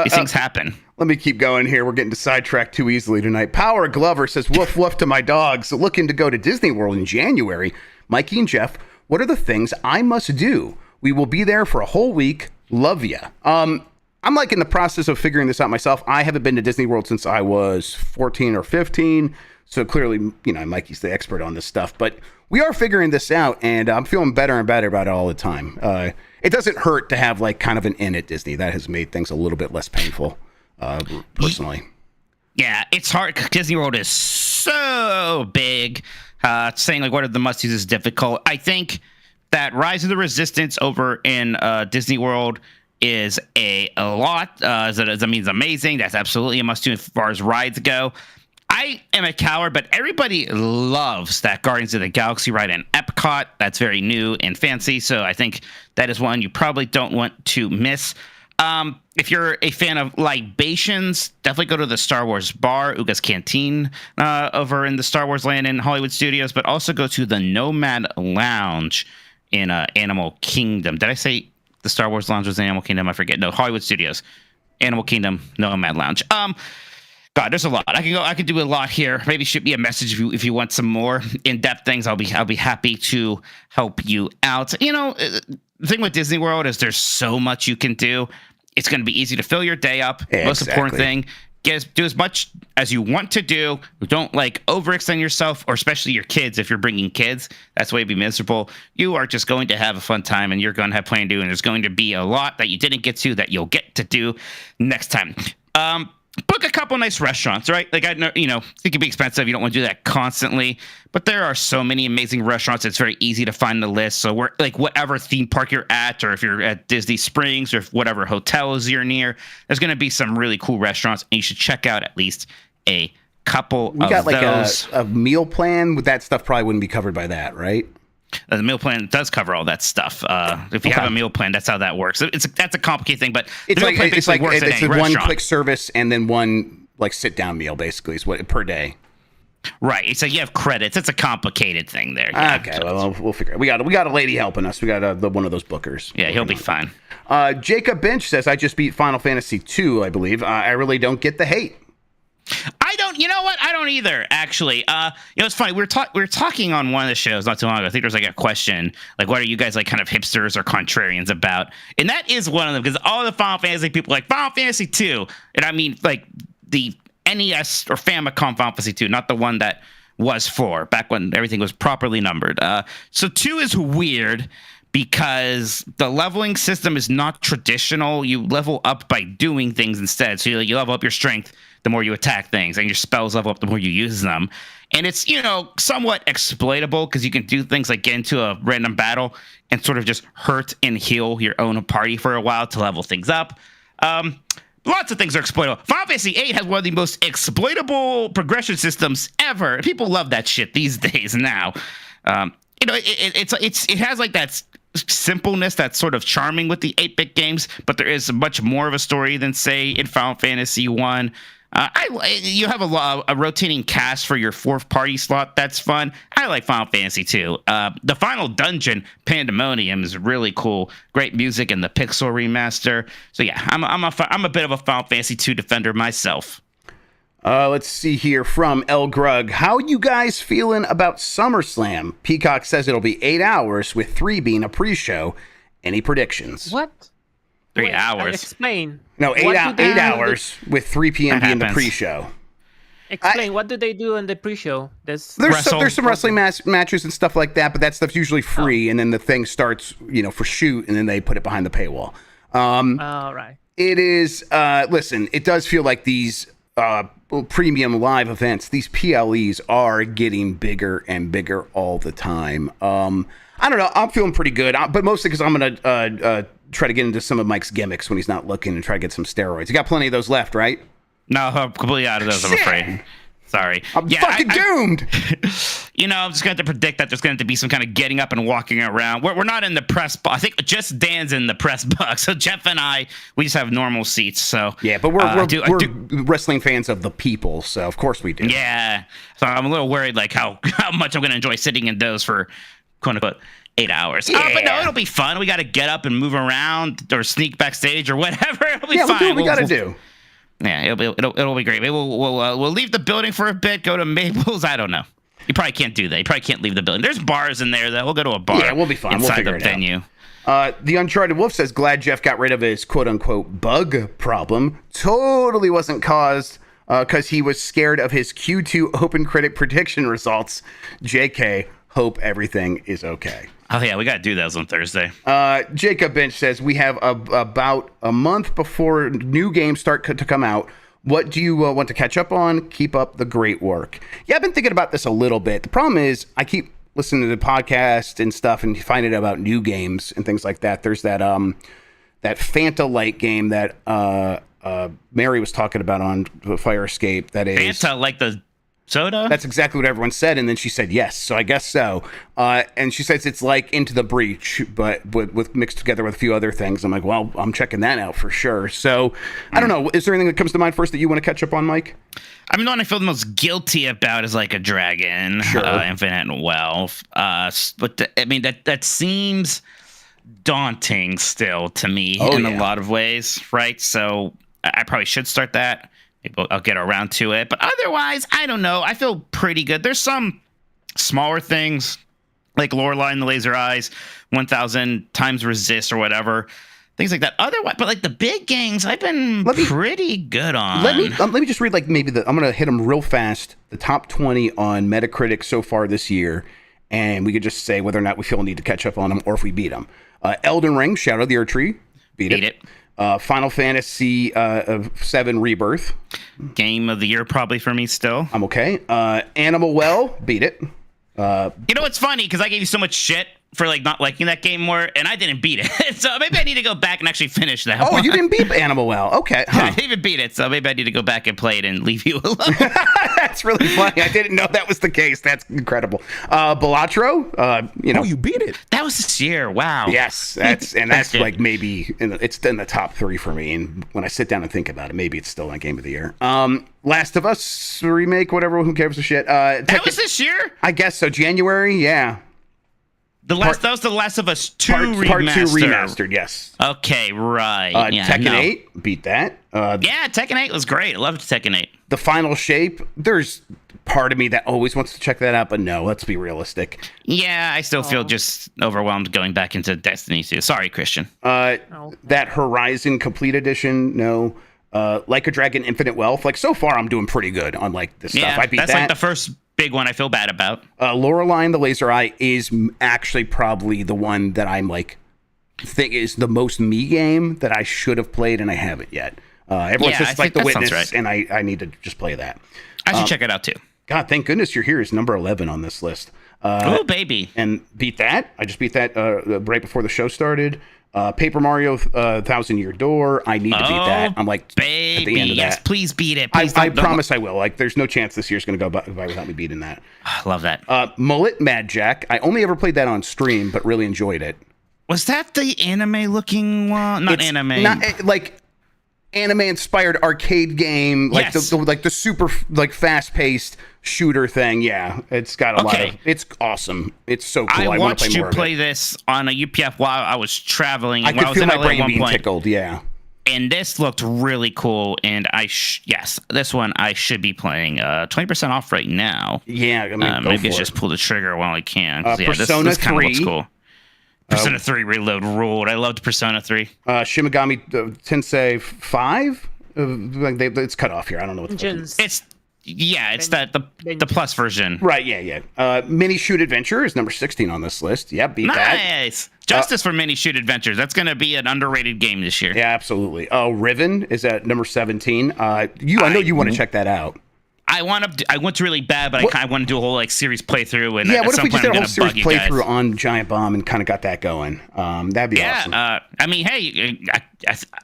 These things happen. Let me keep going here. We're getting sidetracked too easily tonight. Power Glover says, woof, woof to my dogs. Looking to go to Disney World in January. Mikey and Jeff, what are the things I must do? We will be there for a whole week. Love ya. I'm like in the process of figuring this out myself. I haven't been to Disney World since I was 14 or 15. So clearly, Mikey's the expert on this stuff. But we are figuring this out, and I'm feeling better and better about it all the time. It doesn't hurt to have like kind of an in at Disney. That has made things a little bit less painful. Personally, yeah, it's hard because Disney World is so big. Saying like what are the must-dos is difficult. I think that Rise of the Resistance over in Disney World is a lot. That means amazing. That's absolutely a must-do as far as rides go. I am a coward, but everybody loves that Guardians of the Galaxy ride in Epcot. That's very new and fancy, so I think that is one you probably don't want to miss. If you're a fan of libations, definitely go to the Star Wars bar, Uga's Canteen, over in the Star Wars land in Hollywood Studios, but also go to the Nomad Lounge in Animal Kingdom. Did I say the Star Wars Lounge was in Animal Kingdom? I forget. No, Hollywood Studios, Animal Kingdom, Nomad Lounge. God, there's a lot. I could do a lot here. Maybe shoot me a message if you want some more in-depth things. I'll be happy to help you out. The thing with Disney World is there's so much you can do. It's going to be easy to fill your day up. Exactly. Most important thing, do as much as you want to do. Don't like overextend yourself, or especially your kids. If you're bringing kids, that's the way to be miserable. You are just going to have a fun time, and you're going to have plenty to do. And there's going to be a lot that you didn't get to that you'll get to do next time. Book a couple nice restaurants, right? Like, I know, it can be expensive. You don't want to do that constantly, but there are so many amazing restaurants. It's very easy to find the list. So we're like, whatever theme park you're at, or if you're at Disney Springs, or if whatever hotels you're near, there's going to be some really cool restaurants, and you should check out at least a couple we of got like those. A meal plan with that stuff probably wouldn't be covered by that, right? The meal plan does cover all that stuff. If you have a meal plan, that's how that works. That's a complicated thing, but it's like it's one restaurant. quick service and then one like sit down meal basically is what per day. Right. It's like you have credits. It's a complicated thing there. Yeah. Okay. Well, we'll figure it. We got a lady helping us. We got one of those bookers. Yeah, he'll be fine. Jacob Bench says, I just beat Final Fantasy 2, I believe. I really don't get the hate. I don't don't. You know what? I don't either. Actually, it's funny. We were talking on one of the shows not too long ago. I think there was like a question, like, what are you guys like, kind of hipsters or contrarians about? And that is one of them, because all the Final Fantasy people are like Final Fantasy 2, and I mean like the NES or Famicom Final Fantasy 2, not the one that was 4, back when everything was properly numbered. So 2 is weird, because the leveling system is not traditional. You level up by doing things instead. So you level up your strength the more you attack things, and your spells level up the more you use them. And it's, somewhat exploitable, because you can do things like get into a random battle and sort of just hurt and heal your own party for a while to level things up. Lots of things are exploitable. Final Fantasy VIII has one of the most exploitable progression systems ever. People love that shit these days now. It has like that simpleness that's sort of charming with the 8-bit games, but there is much more of a story than, say, in Final Fantasy 1. You have a rotating cast for your 4th party slot. That's fun. I like Final Fantasy 2. The final dungeon, Pandemonium, is really cool. Great music and the pixel remaster. So yeah, I'm a bit of a Final Fantasy 2 defender myself. Let's see here from El Grug. How you guys feeling about SummerSlam? Peacock says it'll be 8 hours, with 3 being a pre-show. Any predictions? What? 3 hours. Explain. No, 8 hours, with 3 p.m. being the pre-show. Explain. What do they do in the pre-show? There's some wrestling matches and stuff like that, but that stuff's usually free, and then the thing starts, for shoot, and then they put it behind the paywall. All right. It is. Listen, it does feel like these premium live events, these PLEs, are getting bigger and bigger all the time. I don't know. I'm feeling pretty good, but mostly because I'm going to try to get into some of Mike's gimmicks when he's not looking, and try to get some steroids. You got plenty of those left, right? No, I'm completely out of those, I'm afraid. Sorry. I'm fucking doomed. I'm just going to predict that there's going to be some kind of getting up and walking around. We're not in the press box. I think just Dan's in the press box. So Jeff and I, we just have normal seats. So yeah, but we're wrestling fans of the people, so of course we do. Yeah. So I'm a little worried, like how much I'm going to enjoy sitting in those for quote unquote 8 hours. Yeah. But no, it'll be fun. We got to get up and move around or sneak backstage or whatever. It'll be fine. We'll do what we got to do. Yeah, it'll be great. Maybe we'll leave the building for a bit, go to Maples. I don't know. You probably can't do that. You probably can't leave the building. There's bars in there, though. We'll go to a bar. Yeah, we'll be fine. We'll figure it venue. The Uncharted Wolf says, glad Jeff got rid of his quote-unquote bug problem. Totally wasn't caused because he was scared of his Q2 Open Critic prediction results. JK, hope everything is okay. Oh, yeah, we got to do those on Thursday. Jacob Bench says, we have about a month before new games start to come out. What do you want to catch up on? Keep up the great work. Yeah, I've been thinking about this a little bit. The problem is I keep listening to the podcast and stuff and finding out about new games and things like that. There's that Fanta Light game that Mary was talking about on Fire Escape. That is Fanta, like the soda? That's exactly what everyone said, and then she said yes, so I guess so. And she says it's like Into the Breach, but with mixed together with a few other things. I'm like, well, I'm checking that out for sure. So I don't know. Is there anything that comes to mind first that you want to catch up on, Mike? I mean, the one I feel the most guilty about is like a Dragon, sure. Infinite Wealth. But that seems daunting still to me in a lot of ways, right? So I probably should start that. Maybe I'll get around to it. But otherwise, I don't know. I feel pretty good. There's some smaller things like Lorelei and the Laser Eyes, 1000 times Resist or whatever. Things like that. Otherwise, but like the big games, I've been pretty good on. Let me just read like maybe I'm going to hit them real fast. The top 20 on Metacritic so far this year. And we could just say whether or not we feel a need to catch up on them or if we beat them. Elden Ring, Shadow of the Erdtree. Beat it. Final Fantasy 7 Rebirth. Game of the year probably for me still. I'm okay. Animal Well, beat it. You know what's funny? Because I gave you so much shit for like not liking that game more, and I didn't beat it. So maybe I need to go back and actually finish that. Oh, you didn't beat Animal Well. Okay. Huh. I didn't even beat it, so maybe I need to go back and play it and leave you alone. That's really funny. I didn't know that was the case. That's incredible. Balatro, Oh, you beat it. That was this year. Wow. Yes, that's like maybe it's in the top 3 for me. And when I sit down and think about it, maybe it's still my game of the year. Last of Us remake, whatever. Who cares a shit? That was this year? I guess so. January. Yeah. That was the Last of Us 2 remastered. Part 2 remastered, yes. Okay, right. Tekken 8, beat that. Yeah, Tekken 8 was great. I loved Tekken 8. The Final Shape, there's part of me that always wants to check that out, but no, let's be realistic. Yeah, I still feel just overwhelmed going back into Destiny 2. Sorry, Christian. That Horizon Complete Edition, no. Like a Dragon Infinite Wealth, like so far I'm doing pretty good on like this stuff. I beat that's that. like the first big one I feel bad about. Loreline the Laser Eye is actually probably the one that I'm like think is the most me game that I should have played and I haven't yet. Everyone says it's like The Witness, right. and I need to just play that. I should check it out too. God, thank goodness you're here is number 11 on this list. Oh, baby. And beat that. I just beat that right before the show started. Paper Mario 1,000 Year Door. I need to beat that. I'm like baby, at the end of yes, that. please beat it. I promise I will. Like, there's no chance this year's going to go by without me beating that. I love that. Mullet Mad Jack. I only ever played that on stream, but really enjoyed it. Was that the anime-looking one? Not anime. Not like anime-inspired arcade game, like Yes. the super like fast-paced shooter thing. Yeah, it's got a lot of. It's awesome. It's so cool. I want to watched play you more play of it. this on a UPF while I was traveling. I And could when I was feel in my LA at brain one being point, tickled. Yeah. and this looked really cool. And yes, this one I should be playing. 20% off right now. Yeah, I mean, Maybe I just pull the trigger while I can. Yeah, Persona this kind of 3. looks cool. Persona 3 Reload ruled. I loved Persona 3. Shimigami Tensei 5. It's cut off here. I don't know what the fuck it is. It's the plus version. Right. Yeah. Mini Shoot Adventure is number 16 on this list. Yeah, beat that. Nice. Justice for Mini Shoot Adventures. That's going to be an underrated game this year. Yeah, absolutely. Oh, Riven is at number 17. I know you want to check that out. I want to really bad, but I want to do a whole like series playthrough. And Yeah, at what if some we just point did a I'm whole gonna series bug you guys. playthrough on Giant Bomb and kind of got that going? That'd be awesome. I mean, hey,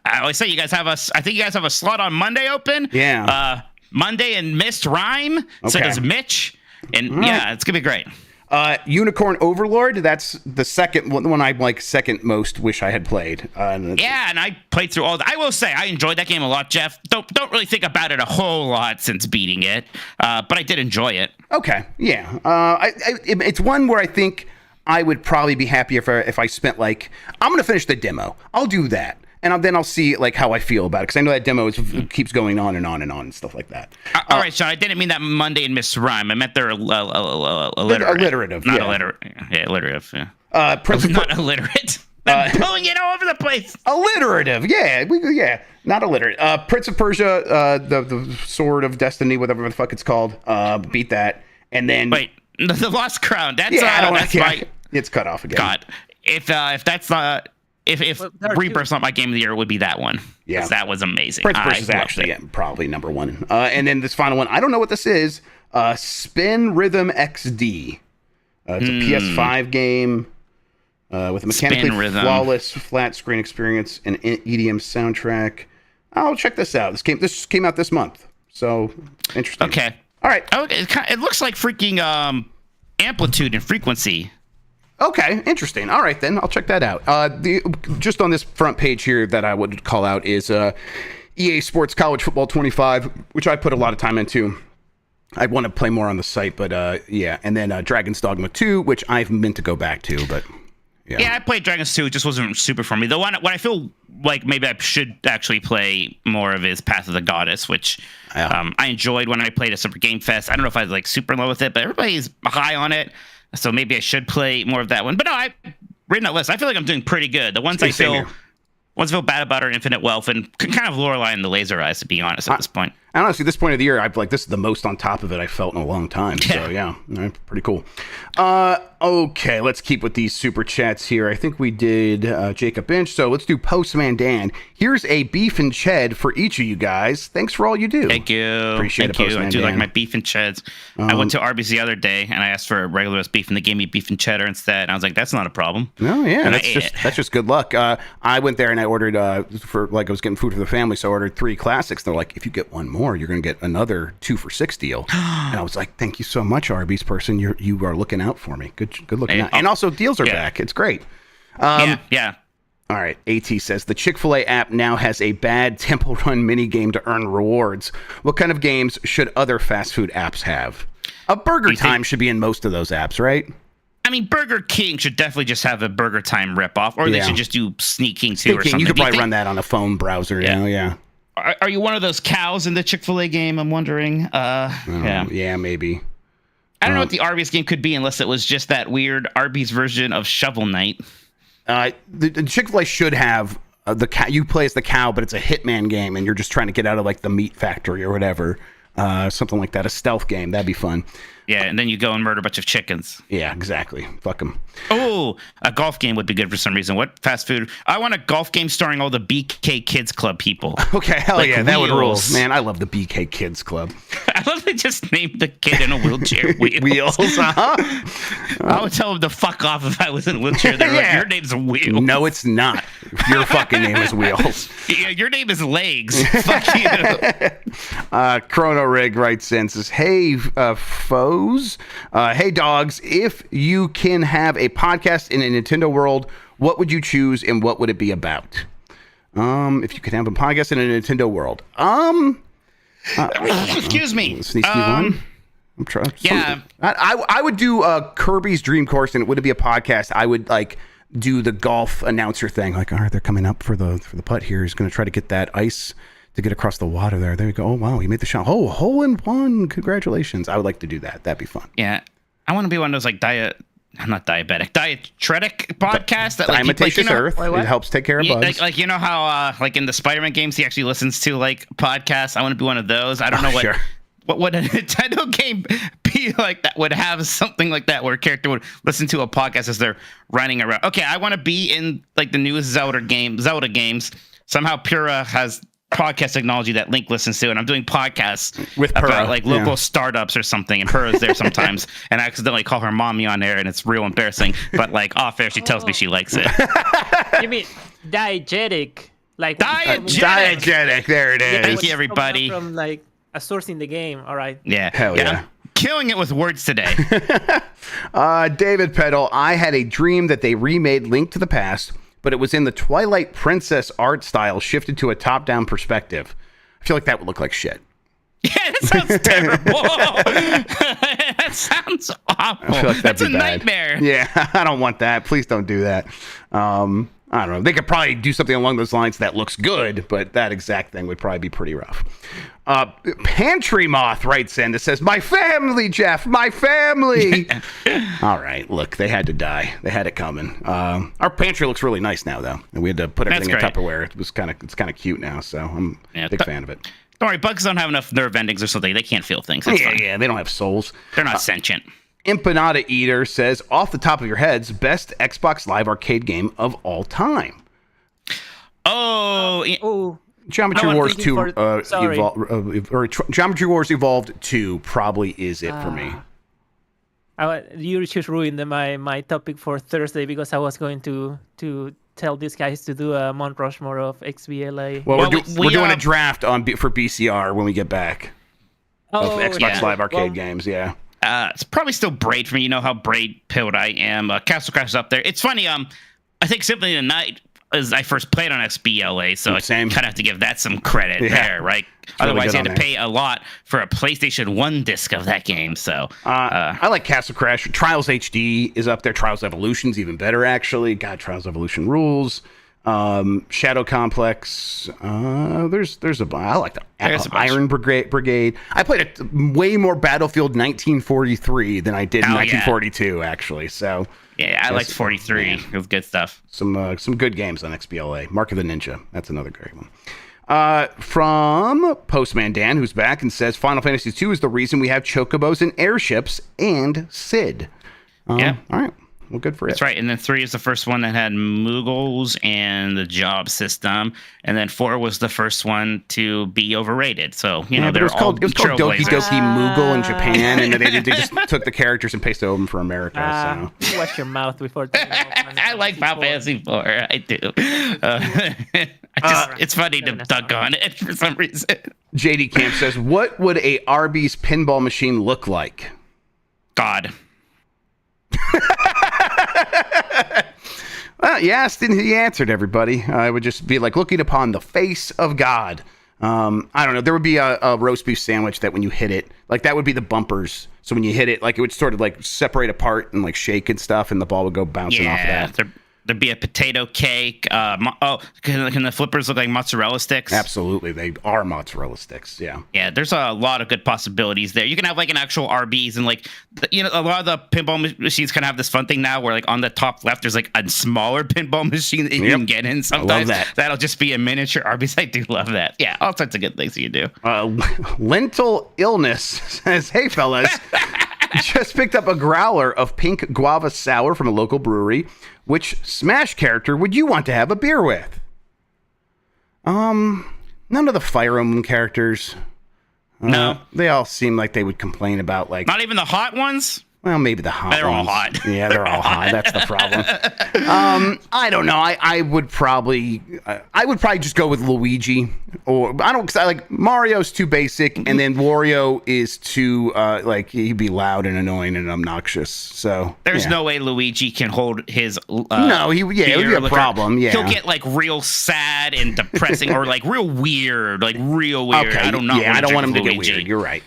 I always say you guys have I think you guys have a slot on Monday open. Yeah. Monday and Missed Rhyme. So Okay. does Mitch. And yeah, it's gonna be great. Unicorn Overlord. That's the second one I like second most wish I had played. Yeah, and I played through all. I will say I enjoyed that game a lot, Jeff. Don't really think about it a whole lot since beating it, but I did enjoy it. Okay. Yeah. It's one where I think I would probably be happy if I spent like I'm gonna finish the demo. I'll do that. And then I'll see like how I feel about it because I know that demo keeps going on and on and on and stuff like that. All right, Sean. I didn't mean that Monday and Miss Rhyme. I meant they're alliterative. Alliterative, Not yeah. alliterative. Yeah, alliterative. Yeah. Not illiterate. I'm pulling it all over the place. Alliterative, yeah, not illiterate. Prince of Persia, the Sword of Destiny, whatever the fuck it's called. Beat that, and then Wait, the Lost Crown. That's I don't that's yeah, my it's cut off again. God. If that's not. If Rebirth's not my game of the year, it would be that one. Yeah. 'Cause that was amazing. Prince of Persia is actually probably number one. And then this final one, I don't know what this is. Spin Rhythm XD. It's a PS5 game with a mechanically flawless flat screen experience and EDM soundtrack. I'll check this out. This came out this month, so interesting. Okay. All right. Oh, it looks like freaking amplitude and frequency. Okay, interesting. All right, then I'll check that out. Just on this front page here that I would call out is EA Sports College Football 25, which I put a lot of time into. I want to play more on the site, but yeah. And then Dragon's Dogma 2, which I've meant to go back to, but yeah. Yeah, I played Dragon's 2. It just wasn't super for me. The one what I feel like maybe I should actually play more of is Path of the Goddess, which I enjoyed when I played at Super Game Fest. I don't know if I was like super in love with it, but everybody's high on it. So maybe I should play more of that one. But no, I've written that list. I feel like I'm doing pretty good. The ones I feel bad about are Infinite Wealth and kind of Lorelei and the Laser Eyes, to be honest, at this point. Honestly, this point of the year, I've like this is the most on top of it I felt in a long time. So yeah, pretty cool. Okay, let's keep with these super chats here. I think we did Jacob Inch, so let's do Postman Dan. Here's a beef and ched for each of you guys. Thanks for all you do. Thank you. Appreciate it, Thank you. Postman I do Dan. like my beef and cheds. I went to Arby's the other day and I asked for a regular roast beef and they gave me beef and cheddar instead. And I was like, that's not a problem. Oh yeah, And that's just good luck. I went there and I ordered for like I was getting food for the family, so I ordered 3 classics. They're like, if you get one more, you're gonna get another 2 for $6 deal. And I was like, thank you so much, Arby's person. You are looking out for me. Good looking out. And also deals are back. It's great. Yeah. All right. AT says the Chick-fil-A app now has a bad Temple Run mini game to earn rewards. What kind of games should other fast food apps have? A Burger Time should be in most of those apps, right? I mean, Burger King should definitely just have a Burger Time ripoff, or they should just do Sneak King 2 or something. You could probably run that on a phone browser. Yeah. Are you one of those cows in the Chick-fil-A game? I'm wondering. Yeah, maybe. I don't know what the Arby's game could be unless it was just that weird Arby's version of Shovel Knight. The Chick-fil-A should have the cow. You play as the cow, but it's a Hitman game, and you're just trying to get out of like the meat factory or whatever. Something like that, a stealth game. That'd be fun. Yeah, and then you go and murder a bunch of chickens. Yeah, exactly. Fuck them. Oh, a golf game would be good for some reason. What fast food? I want a golf game starring all the BK Kids Club people. Okay, hell like yeah, that would rule. Wheels. Man, I love the BK Kids Club. I love they just named the kid in a wheelchair Wheels. Wheels, huh? I would tell him to fuck off if I was in a wheelchair. They're like, your name's Wheels. No, it's not. Your fucking name is Wheels. Yeah, your name is Legs. Fuck you. Chrono Rig writes in, says, hey, foes. Hey, dogs, if you can have a podcast in a Nintendo world, what would you choose and what would it be about? If you could have a podcast in a Nintendo world. Excuse me. Sneak one. I'm trying. Yeah. I would do Kirby's Dream Course, and would it be a podcast? I would like do the golf announcer thing. Like, all right, they're coming up for the putt here. He's going to try to get that ice to get across the water there. There you go. Oh, wow. He made the shot. Oh, hole in one. Congratulations. I would like to do that. That'd be fun. Yeah. I want to be one of those like dietetic podcasts that like Imitations Earth. It helps take care of bugs. Like you know how like in the Spider-Man games he actually listens to like podcasts. I want to be one of those. I don't know what would a Nintendo game be like that would have something like that where a character would listen to a podcast as they're running around. Okay, I want to be in like the newest Zelda games. Somehow Pura has podcast technology that Link listens to, and I'm doing podcasts with Pura, about like local startups or something, and Pura's there sometimes, and I accidentally call her mommy on air, and it's real embarrassing. But like off air, she tells me she likes it. You mean diegetic? Like diegetic. There it is. Thank you, everybody. From like a source in the game. All right. Yeah. Hell yeah. I'm killing it with words today. David Peddle, I had a dream that they remade Link to the Past, but it was in the Twilight Princess art style, shifted to a top-down perspective. I feel like that would look like shit. Yeah, that sounds terrible. That sounds awful. I feel like that's a bad. nightmare. Yeah, I don't want that. Please don't do that. I don't know. They could probably do something along those lines that looks good, but that exact thing would probably be pretty rough. Pantry Moth writes in that says, my family, Jeff, my family. All right, look, they had to die. They had it coming. Our pantry looks really nice now, though, and we had to put everything in Tupperware. It's kind of cute now, so I'm a big fan of it. Don't worry, bugs don't have enough nerve endings or something. They can't feel things. That's fine. Yeah, they don't have souls. They're not sentient. Empanada Eater says, off the top of your heads, best Xbox Live arcade game of all time. Geometry Wars 2 Geometry Wars Evolved 2 probably is it for me. You just ruined my topic for Thursday because I was going to tell these guys to do a Mount Rushmore of XBLA. Well, we're doing a draft for BCR when we get back of Xbox Live arcade games. Yeah. It's probably still Braid for me. You know how Braid pilled I am. Castle Crash is up there. It's funny. I think Symphony of the Night as I first played on XBLA, so I kind of have to give that some credit there, right? Otherwise, you had to pay a lot for a PlayStation 1 disc of that game. So I like Castle Crash. Trials HD is up there. Trials Evolution's even better, actually. God, Trials Evolution rules. Shadow Complex. There's a I like the Iron Brigade. I played way more Battlefield 1943 than I did in 1942, actually. So. Yeah, I liked 43. It was good stuff. Some good games on XBLA. Mark of the Ninja. That's another great one. From Postman Dan, who's back and says, Final Fantasy II is the reason we have chocobos and airships and Sid. Yeah. All right. Well, good for it. That's right. And then 3 is the first one that had Moogles and the job system. And then 4 was the first one to be overrated. So, it was called Doki Doki Moogle in Japan. And they just took the characters and pasted them for America. So. Watch your mouth before. I like Final Fantasy 4. I do. It's funny to dunk on it for some reason. JD Camp says, what would a Arby's pinball machine look like? God. Well, yes, he answered everybody. I would just be like looking upon the face of God. I don't know. There would be a roast beef sandwich that when you hit it, like that would be the bumpers. So when you hit it, like it would sort of like separate apart and like shake and stuff, and the ball would go bouncing off of that. There'd be a potato cake. Can the flippers look like mozzarella sticks? Absolutely, they are mozzarella sticks. Yeah. Yeah, there's a lot of good possibilities there. You can have like an actual Arby's, and like a lot of the pinball machines kind of have this fun thing now, where like on the top left there's like a smaller pinball machine that you can get in. Sometimes I love that. That'll just be a miniature Arby's. I do love that. Yeah, all sorts of good things you do. Lentil Illness says, "Hey fellas, just picked up a growler of pink guava sour from a local brewery. Which Smash character would you want to have a beer with?" None of the Fire Emblem characters. No. They all seem like they would complain about like. Not even the hot ones? Well, maybe the hot They're ones. all hot. Yeah, they're all hot. That's the problem. I don't know. I would probably just go with Luigi, or I don't, cause I like Mario's too basic, and then Wario is too like he'd be loud and annoying and obnoxious. So there's no way Luigi can hold his. No, it would be a problem. Yeah, he'll get like real sad and depressing, or like real weird, Okay. I don't know. Yeah, I don't want him to get weird. You're right.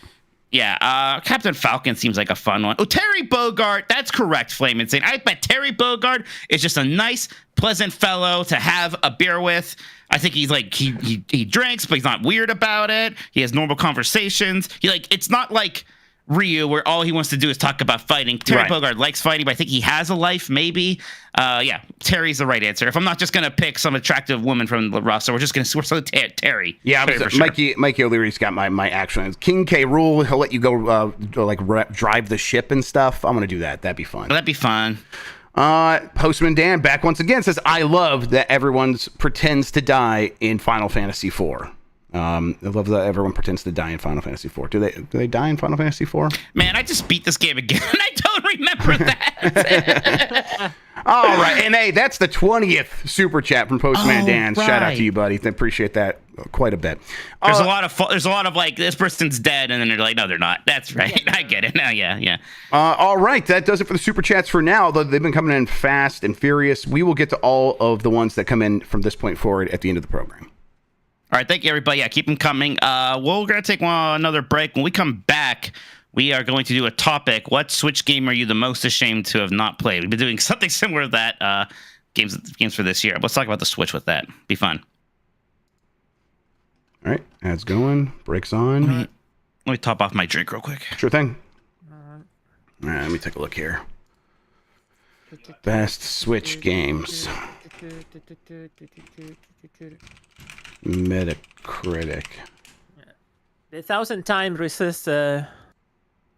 Yeah, Captain Falcon seems like a fun one. Oh, Terry Bogard, that's correct, Flame Insane. I bet Terry Bogard is just a nice, pleasant fellow to have a beer with. I think he's like he drinks, but he's not weird about it. He has normal conversations. It's not like Ryu, where all he wants to do is talk about fighting. Terry Bogard likes fighting, but I think he has a life, maybe. Yeah, Terry's the right answer. If I'm not just gonna pick some attractive woman from the roster, we're Terry. Yeah, Mikey O'Leary's got my action. King K. Rool, he'll let you go drive the ship and stuff. I'm gonna do that. That'd be fun. That'd be fun. Postman Dan back once again says, "I love that everyone pretends to die in Final Fantasy IV." I love that everyone pretends to die in Final Fantasy IV. Do they die in Final Fantasy IV? Man, I just beat this game again. I don't remember that. All right, and hey, that's the 20th super chat from Postman Dan. Right. Shout out to you, buddy. I appreciate that quite a bit. There's a lot of like, this person's dead, and then they're like, no, they're not. That's right. I get it now. Yeah. All right, that does it for the super chats for now. Though they've been coming in fast and furious. We will get to all of the ones that come in from this point forward at the end of the program. All right, thank you, everybody. Yeah, keep them coming. We're going to take another break. When we come back, we are going to do a topic. What Switch game are you the most ashamed to have not played? We've been doing something similar to that, games for this year. Let's talk about the Switch with that. Be fun. All right, ads going. Breaks on. Let me top off my drink real quick. Sure thing. All right, let me take a look here. Best Switch games. Metacritic. The 1,000 times resist. Did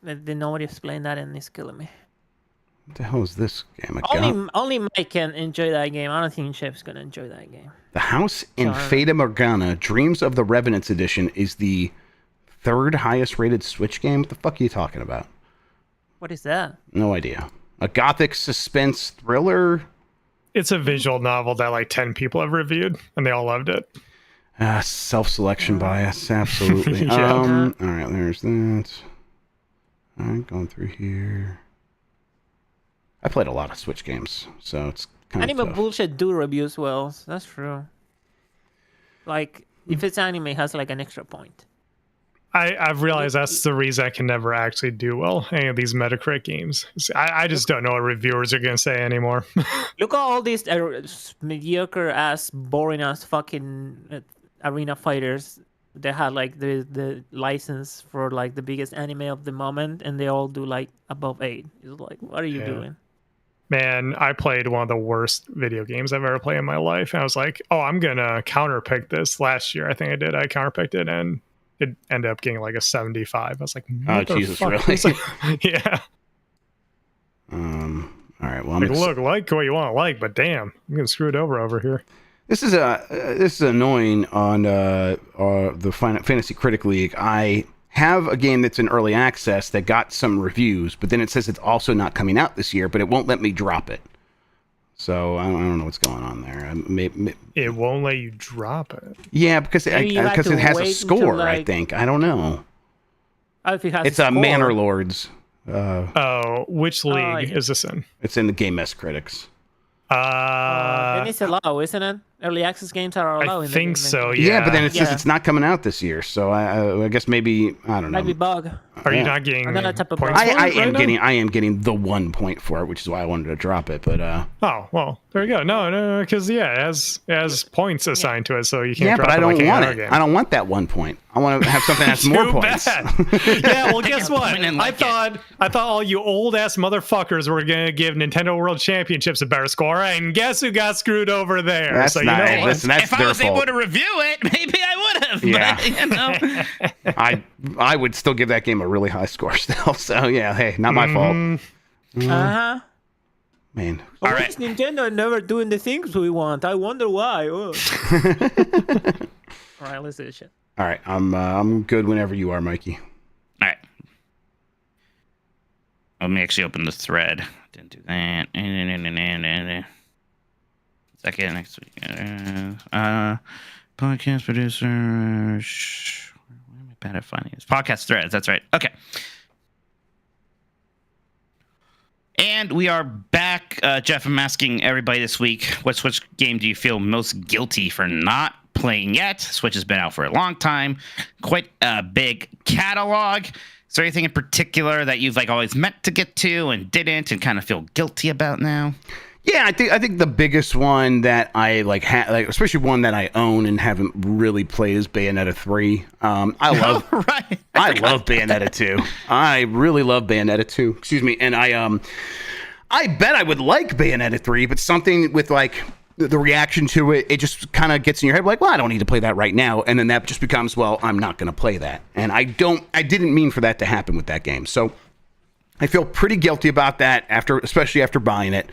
nobody explain that, and it's killing me. What the hell is this game? Only Mike can enjoy that game. I don't think Chef's gonna enjoy that game. The House in Fata Morgana, Dreams of the Revenants Edition, is the third highest rated Switch game. What the fuck are you talking about? What is that? No idea. A gothic suspense thriller. It's a visual novel that like 10 people have reviewed, and they all loved it. Self-selection bias, absolutely. Yeah. All right, there's that. All right, going through here. I played a lot of Switch games, so it's kind Anime of tough. bullshit do reviews well. So that's true. Like, if it's anime, it has like an extra point. I've realized that's the reason I can never actually do well any of these Metacritic games. I just don't know what reviewers are going to say anymore. Look at all these mediocre ass, boring ass fucking arena fighters that had like the license for like the biggest anime of the moment, and they all do like above 8. It's like, what are you doing? Man, I played one of the worst video games I've ever played in my life. And I was like, oh, I'm going to counterpick this last year. I think I did. I counterpicked it, and it ended up getting like a 75. I was like, oh, Jesus, really? Yeah. All right. Well, look, like what you want to like, but damn, I'm getting screwed over here. This is annoying on the Fantasy Critic League. I have a game that's in early access that got some reviews, but then it says it's also not coming out this year, but it won't let me drop it. So I don't know what's going on there. It won't let you drop it. Yeah, because it has a score. Like, I think I don't know. Oh, if it has it's a score. Manor Lords. Which league is this in? It's in the Game S Critics. Then it's a low, isn't it? early access games are allowed. I in think the so. Yeah, but then it says Yeah. it's not coming out this year, so I guess maybe I don't know. Might be bug. Are you Yeah. not getting Another type of points bug. for I it right now? am getting the 1 point for it, which is why I wanted to drop it. But Oh well, there you go. No, because it has points assigned to it, so you can't. yeah, drop but I it like don't any want other it. game. I don't want that 1 point. I want to have something that has more Too points. bad. Yeah, well, guess what? I didn't I like thought all you old ass motherfuckers were gonna give Nintendo World Championships a better score, and guess who got screwed over there? That's so you not. know Hey, what? listen, that's If I their was fault. able to review it, maybe I would have. Yeah. But, you know. I would still give that game a really high score still. So yeah, hey, not my fault, man. Why right. is Nintendo never doing the things we want? I wonder why. Oh. All right, let's do this shit. All right, I'm good whenever you are, Mikey. All right. Let me actually open the thread. Didn't do that. Second next week. Podcast producer. Where am I bad at finding this? Podcast threads. That's right. Okay. And we are back. Jeff, I'm asking everybody this week, what Switch game do you feel most guilty for not playing yet? Switch has been out for a long time. Quite a big catalog. Is there anything in particular that you've like always meant to get to and didn't and kind of feel guilty about now? Yeah, I think the biggest one that I like, especially one that I own and haven't really played is Bayonetta 3. I love Right. I love Bayonetta 2. I really love Bayonetta 2. Excuse me. And I bet I would like Bayonetta 3, but something with like the reaction to it, it just kind of gets in your head like, well, I don't need to play that right now. And then that just becomes, well, I'm not going to play that. And I didn't mean for that to happen with that game. So I feel pretty guilty about that especially after buying it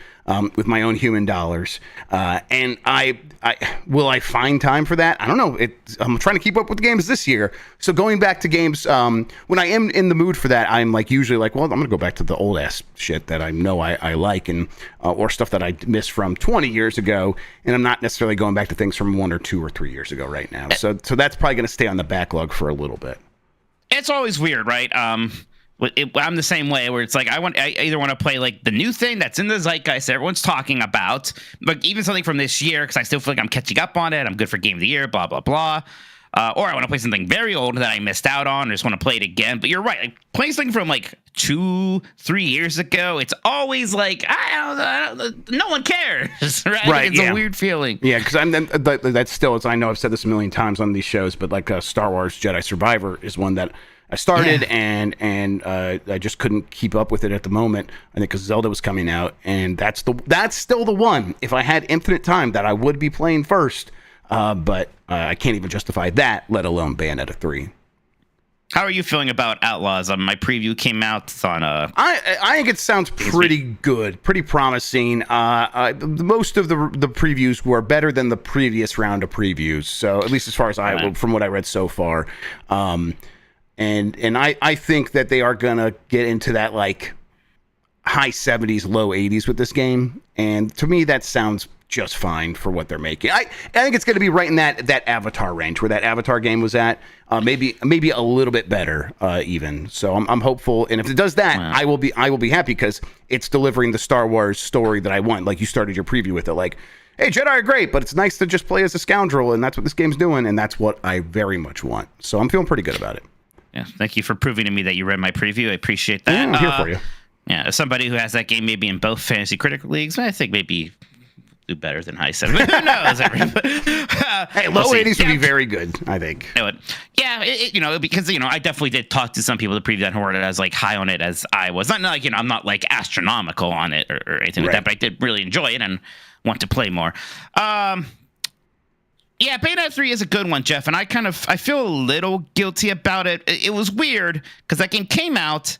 with my own human dollars. And will I find time for that? I don't know. I'm trying to keep up with the games this year. So going back to games, when I am in the mood for that, I'm like usually like, well, I'm going to go back to the old ass shit that I know I like and or stuff that I missed from 20 years ago. And I'm not necessarily going back to things from 1 or 2 or 3 years ago right now. So that's probably going to stay on the backlog for a little bit. It's always weird, right? I'm the same way where it's like I either want to play like the new thing that's in the zeitgeist that everyone's talking about, like even something from this year because I still feel like I'm catching up on it. I'm good for Game of the Year, blah blah blah. Or I want to play something very old that I missed out on, or just want to play it again. But you're right, like playing something from like 2-3 years ago, it's always like I don't no one cares, right? Right, It's yeah. a weird feeling. Yeah, because that's still, I know I've said this a million times on these shows, but like Star Wars Jedi Survivor is one that I started and I just couldn't keep up with it at the moment. I think because Zelda was coming out, and that's still the one. If I had infinite time, that I would be playing first. But I can't even justify that, let alone Bayonetta 3. How are you feeling about Outlaws? My preview came out on I think it sounds pretty good, pretty promising. Most of the previews were better than the previous round of previews. So at least as far as from what I read so far. And I think that they are gonna get into that like high 70s, low 80s with this game. And to me, that sounds just fine for what they're making. I think it's gonna be right in that Avatar range where that Avatar game was at. Maybe a little bit better even. So I'm hopeful. And if it does that, I will be happy because it's delivering the Star Wars story that I want. Like you started your preview with it, like, hey, Jedi are great, but it's nice to just play as a scoundrel, and that's what this game's doing, and that's what I very much want. So I'm feeling pretty good about it. Yeah, thank you for proving to me that you read my preview. I appreciate that. Yeah, I'm here for you. Yeah, as somebody who has that game maybe in both fantasy critical leagues, I think maybe do better than high 70s. Who knows? Hey, low 80s would be very good, I think. It would. Yeah, because I definitely did talk to some people to preview that who weren't as like high on it as I was. Not like I'm not like astronomical on it or anything like that, but I did really enjoy it and want to play more. Yeah, Bayonetta 3 is a good one, Jeff, and I feel a little guilty about it. It was weird because that game came out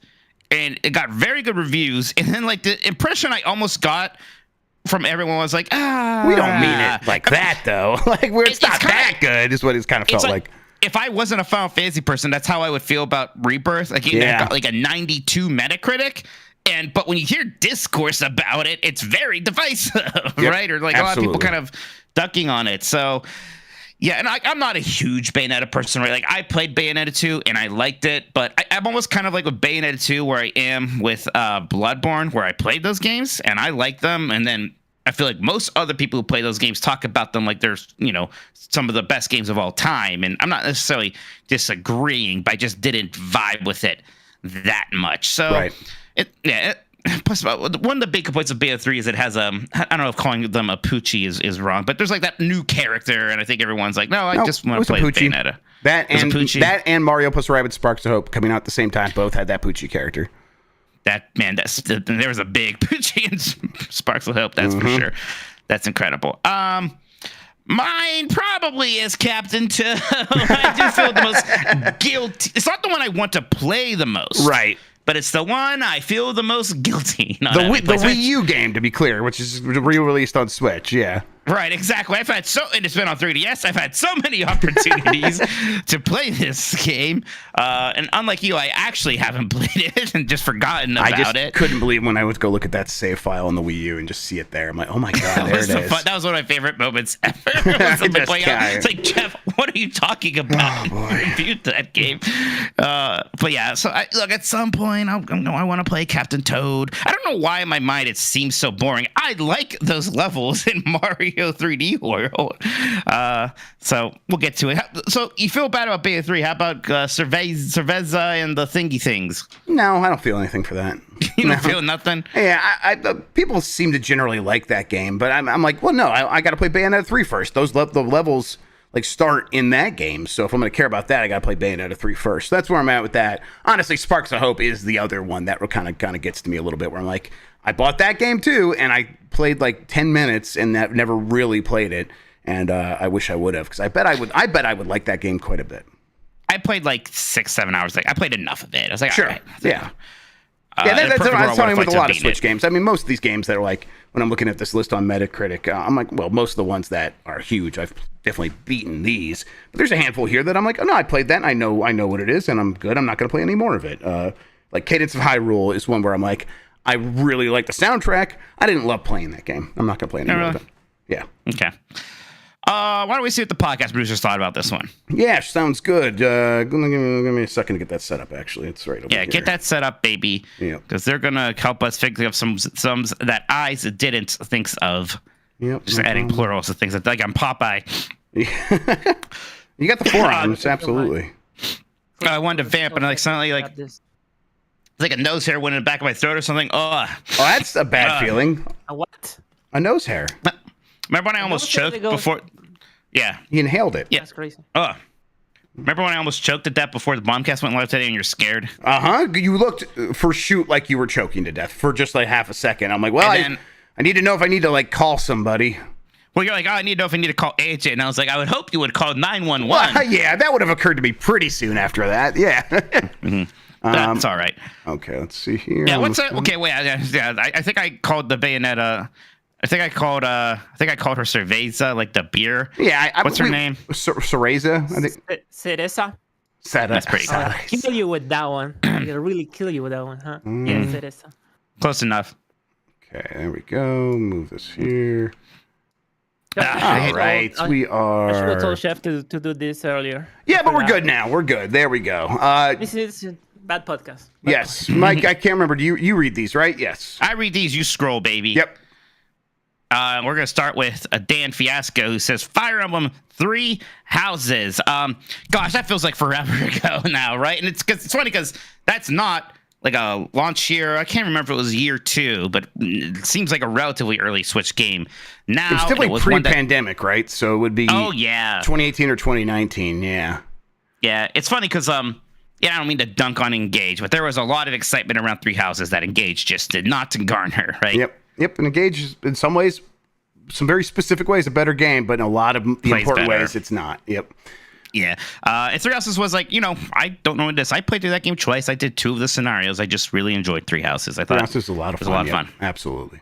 and it got very good reviews, and then like the impression I almost got from everyone was like, we don't mean it like that though. Like where it's not that good is what it's kind of felt like. If I wasn't a Final Fantasy person, that's how I would feel about Rebirth. Like it got like a 92 Metacritic. But when you hear discourse about it, it's very divisive, right? Or like a lot of people kind of ducking on it. So, yeah, and I'm not a huge Bayonetta person, right? Like I played Bayonetta 2 and I liked it, but I'm almost kind of like with Bayonetta 2 where I am with Bloodborne, where I played those games and I like them, and then I feel like most other people who play those games talk about them like they're, some of the best games of all time. And I'm not necessarily disagreeing, but I just didn't vibe with it that much. So, plus, one of the big complaints of Bayonetta 3 is it has I don't know if calling them a Poochie is wrong, but there's like that new character, and I think everyone's like, no, I just want to play Bayonetta. That and Mario plus Rabbids Sparks of Hope coming out at the same time both had that Poochie character. There was a big Poochie in Sparks of Hope, that's for sure. That's incredible. Mine probably is Captain Toad. I do feel the most guilty. It's not the one I want to play the most. Right. But it's the one I feel the most guilty. The Wii U game, to be clear, which is re-released on Switch, yeah. Right, exactly. And it's been on 3DS. I've had so many opportunities to play this game. And unlike you, I actually haven't played it and just forgotten about it. I just couldn't believe when I would go look at that save file on the Wii U and just see it there. I'm like, oh my God, there it is. That was one of my favorite moments ever. It's like, Jeff, what are you talking about? I reviewed that game. But yeah, so at some point, I want to play Captain Toad. I don't know why in my mind it seems so boring. I like those levels in Mario 3D World. So we'll get to it. So you feel bad about Bayonetta 3. How about Cerveza and the thingy things? No, I don't feel anything for that. You don't feel nothing? Yeah, people seem to generally like that game, but I'm like, well, no, I got to play Bayonetta 3 first. The levels like start in that game, so if I'm going to care about that, I got to play Bayonetta 3 first. So that's where I'm at with that. Honestly, Sparks of Hope is the other one that kind of gets to me a little bit, where I'm like, I bought that game too, and I played like 10 minutes and never really played it, and I wish I would have, because I bet I would like that game quite a bit. I played like 6-7 hours. I played enough of it. I was like, sure, all right, yeah. That's what I was talking with a lot of Switch games. I mean, most of these games that are like, when I'm looking at this list on Metacritic, I'm like, well, most of the ones that are huge, I've definitely beaten these. But there's a handful here that I'm like, oh no, I played that, and I know what it is, and I'm good. I'm not going to play any more of it. Like Cadence of Hyrule is one where I'm like, I really like the soundtrack. I didn't love playing that game. I'm not going to play any more of it. Yeah. Okay. Why don't we see what the podcast producers thought about this one? Yeah, sounds good. Give me a second to get that set up, actually. It's right over here. Yeah, get that set up, baby. Yeah. Because they're going to help us figure out some that I didn't think of. Yep. Just adding plurals to things like I'm Popeye. You got the forearms, absolutely. I wanted to vamp, and like suddenly like it's like a nose hair went in the back of my throat or something. Oh, that's a bad feeling. A what? A nose hair. Remember when I almost choked before? Yeah. You inhaled it. Yeah. That's crazy. Remember when I almost choked to death before the bombcast went live today and you're scared? You looked for shoot like you were choking to death for just like half a second. I'm like, well, I need to know if I need to like call somebody. Well, you're like, oh, I need to know if I need to call AJ. And I was like, I would hope you would call 911. Well, yeah, that would have occurred to me pretty soon after that. Yeah. That's all right. Okay, let's see here. Yeah, okay, wait. I think I called the Bayonetta. I think I called her Cerveza, like the beer. Yeah. What's her name? Cereza, I think. Cereza. That's pretty cool. Kill you with that one. I'm gonna really kill you with that one, huh? Yeah, Cereza. Close enough. Okay, there we go. Move this here. All right, we are. I should have told Chef to do this earlier. Yeah, but we're good now. We're good. There we go. This is a bad podcast. Yes, Mike. I can't remember. Do you read these, right? Yes. I read these. You scroll, baby. Yep. We're going to start with a Dan Fiasco who says Fire Emblem 3 Houses. Gosh, that feels like forever ago now, right? And it's funny because that's not like a launch year. I can't remember if it was year 2, but it seems like a relatively early Switch game. Now it's definitely pre-pandemic, right? So it would be 2018 or 2019. Yeah. Yeah, it's funny because I don't mean to dunk on Engage, but there was a lot of excitement around 3 Houses that Engage just did not garner, right? Yep, and Engage is, in some ways, some very specific ways, a better game, but in a lot of the important ways, it's not. Yep. Yeah. And 3 Houses was like, I don't know what this. I played through that game twice. I did 2 of the scenarios. I just really enjoyed 3 Houses. I thought 3 Houses was a lot of fun. Absolutely.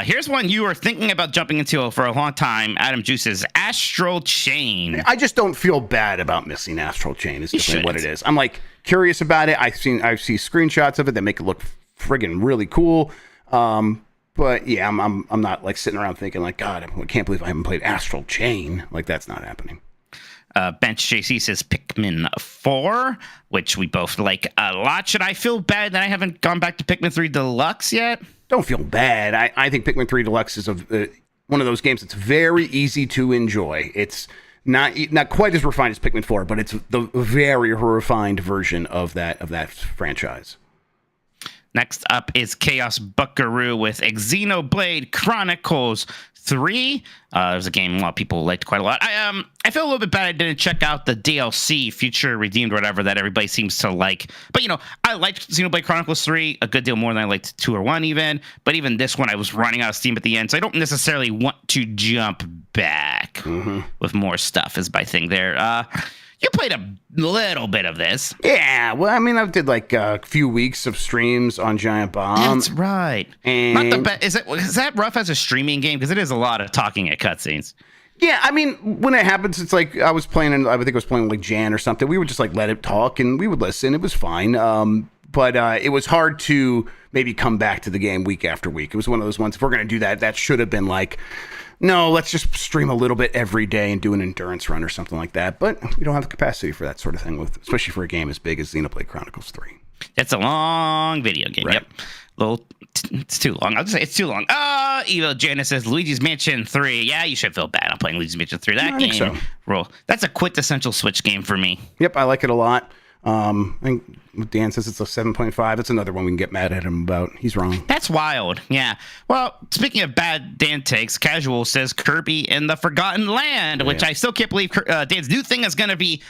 Here's one you were thinking about jumping into for a long time. Adam Juice's Astral Chain. I just don't feel bad about missing Astral Chain. Is definitely what it is. I'm like curious about it. I see screenshots of it that make it look friggin' really cool. But yeah, I'm not like sitting around thinking like, God, I can't believe I haven't played Astral Chain. Like that's not happening. Bench JC says Pikmin 4, which we both like a lot. Should I feel bad that I haven't gone back to Pikmin 3 Deluxe yet? don't feel bad. I think Pikmin 3 Deluxe is one of those games that's very easy to enjoy. It's not quite as refined as Pikmin 4, but it's the very refined version of that franchise. Next up is Chaos Buckaroo with Xenoblade Chronicles 3. There's a game a lot of people liked quite a lot. I feel a little bit bad I didn't check out the DLC, Future Redeemed, whatever, that everybody seems to like. But, I liked Xenoblade Chronicles 3 a good deal more than I liked 2 or 1 even. But even this one, I was running out of steam at the end, so I don't necessarily want to jump back with more stuff is my thing there. You played a little bit of this. Yeah, well, I mean, I did like a few weeks of streams on Giant Bomb. That's right. And not the best. Is that rough as a streaming game? Because it is a lot of talking at cutscenes. Yeah, I mean, when it happens, it's like I think I was playing with like Jan or something. We would just like let it talk and we would listen. It was fine. But it was hard to maybe come back to the game week after week. It was one of those ones, if we're going to do that, that should have been like, no, let's just stream a little bit every day and do an endurance run or something like that. But we don't have the capacity for that sort of thing, especially for a game as big as Xenoblade Chronicles 3. It's a long video game. Right. Yep. It's too long. I'll just say it's too long. Evil Janice says Luigi's Mansion 3. Yeah, you should feel bad. I'm playing Luigi's Mansion 3. That game, so. Roll. That's a quintessential Switch game for me. Yep, I like it a lot. I think Dan says it's a 7.5. That's another one we can get mad at him about. He's wrong. That's wild. Yeah. Well, speaking of bad Dan takes, Casual says Kirby in the Forgotten Land, which I still can't believe Dan's new thing is going to be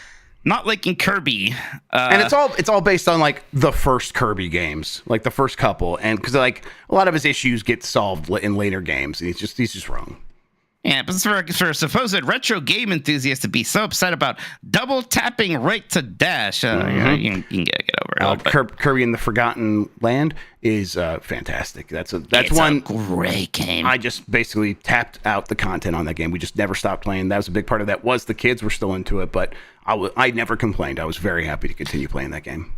not liking Kirby. And it's all based on like the first Kirby games, like the first couple, and because like a lot of his issues get solved in later games, and he's just wrong. Yeah, but for a supposed retro game enthusiast to be so upset about double tapping right to dash, you can get over it. Kirby in the Forgotten Land is fantastic. That's it's one a great game. I just basically tapped out the content on that game. We just never stopped playing. That was a big part of that. Was the kids were still into it, but I never complained. I was very happy to continue playing that game.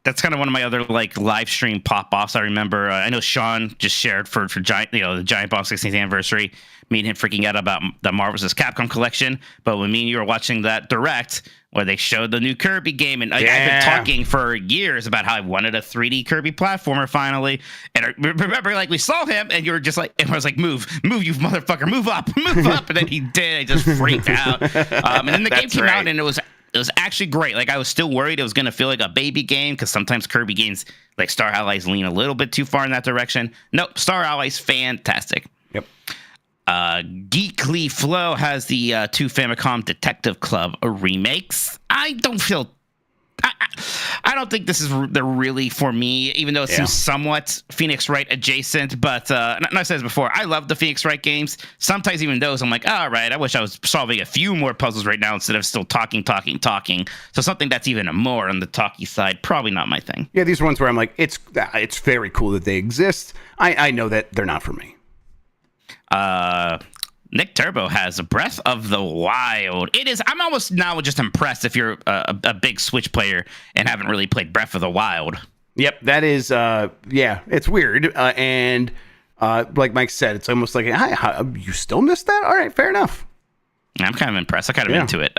That's kind of one of my other like live stream pop offs. I remember. I know Sean just shared for Giant, the Giant Bomb 16th anniversary. Me and him freaking out about the Marvel vs. Capcom collection. But when me and you were watching that direct where they showed the new Kirby game, and I've been talking for years about how I wanted a 3D Kirby platformer finally. And I remember, like, we saw him, and you were just like, and I was like, move, you motherfucker, move up. And then he did. I just freaked out. And then the game came out, and it was actually great. Like, I was still worried it was going to feel like a baby game because sometimes Kirby games, like Star Allies, lean a little bit too far in that direction. Nope, Star Allies, fantastic. Yep. Geekly Flow has the 2 Famicom Detective Club remakes. I don't think this is really for me, even though it seems somewhat Phoenix Wright adjacent. But I said this before, I love the Phoenix Wright games. Sometimes even those, I'm like, all right, I wish I was solving a few more puzzles right now instead of still talking. So something that's even more on the talky side, probably not my thing. Yeah, these are ones where I'm like, it's very cool that they exist. I know that they're not for me. Nick Turbo has Breath of the Wild. It is. I'm almost now just impressed if you're a big Switch player and haven't really played Breath of the Wild. Yep, that is. It's weird. And like Mike said, it's almost like, you still missed that? All right, fair enough. I'm kind of impressed. I'm kind of into it.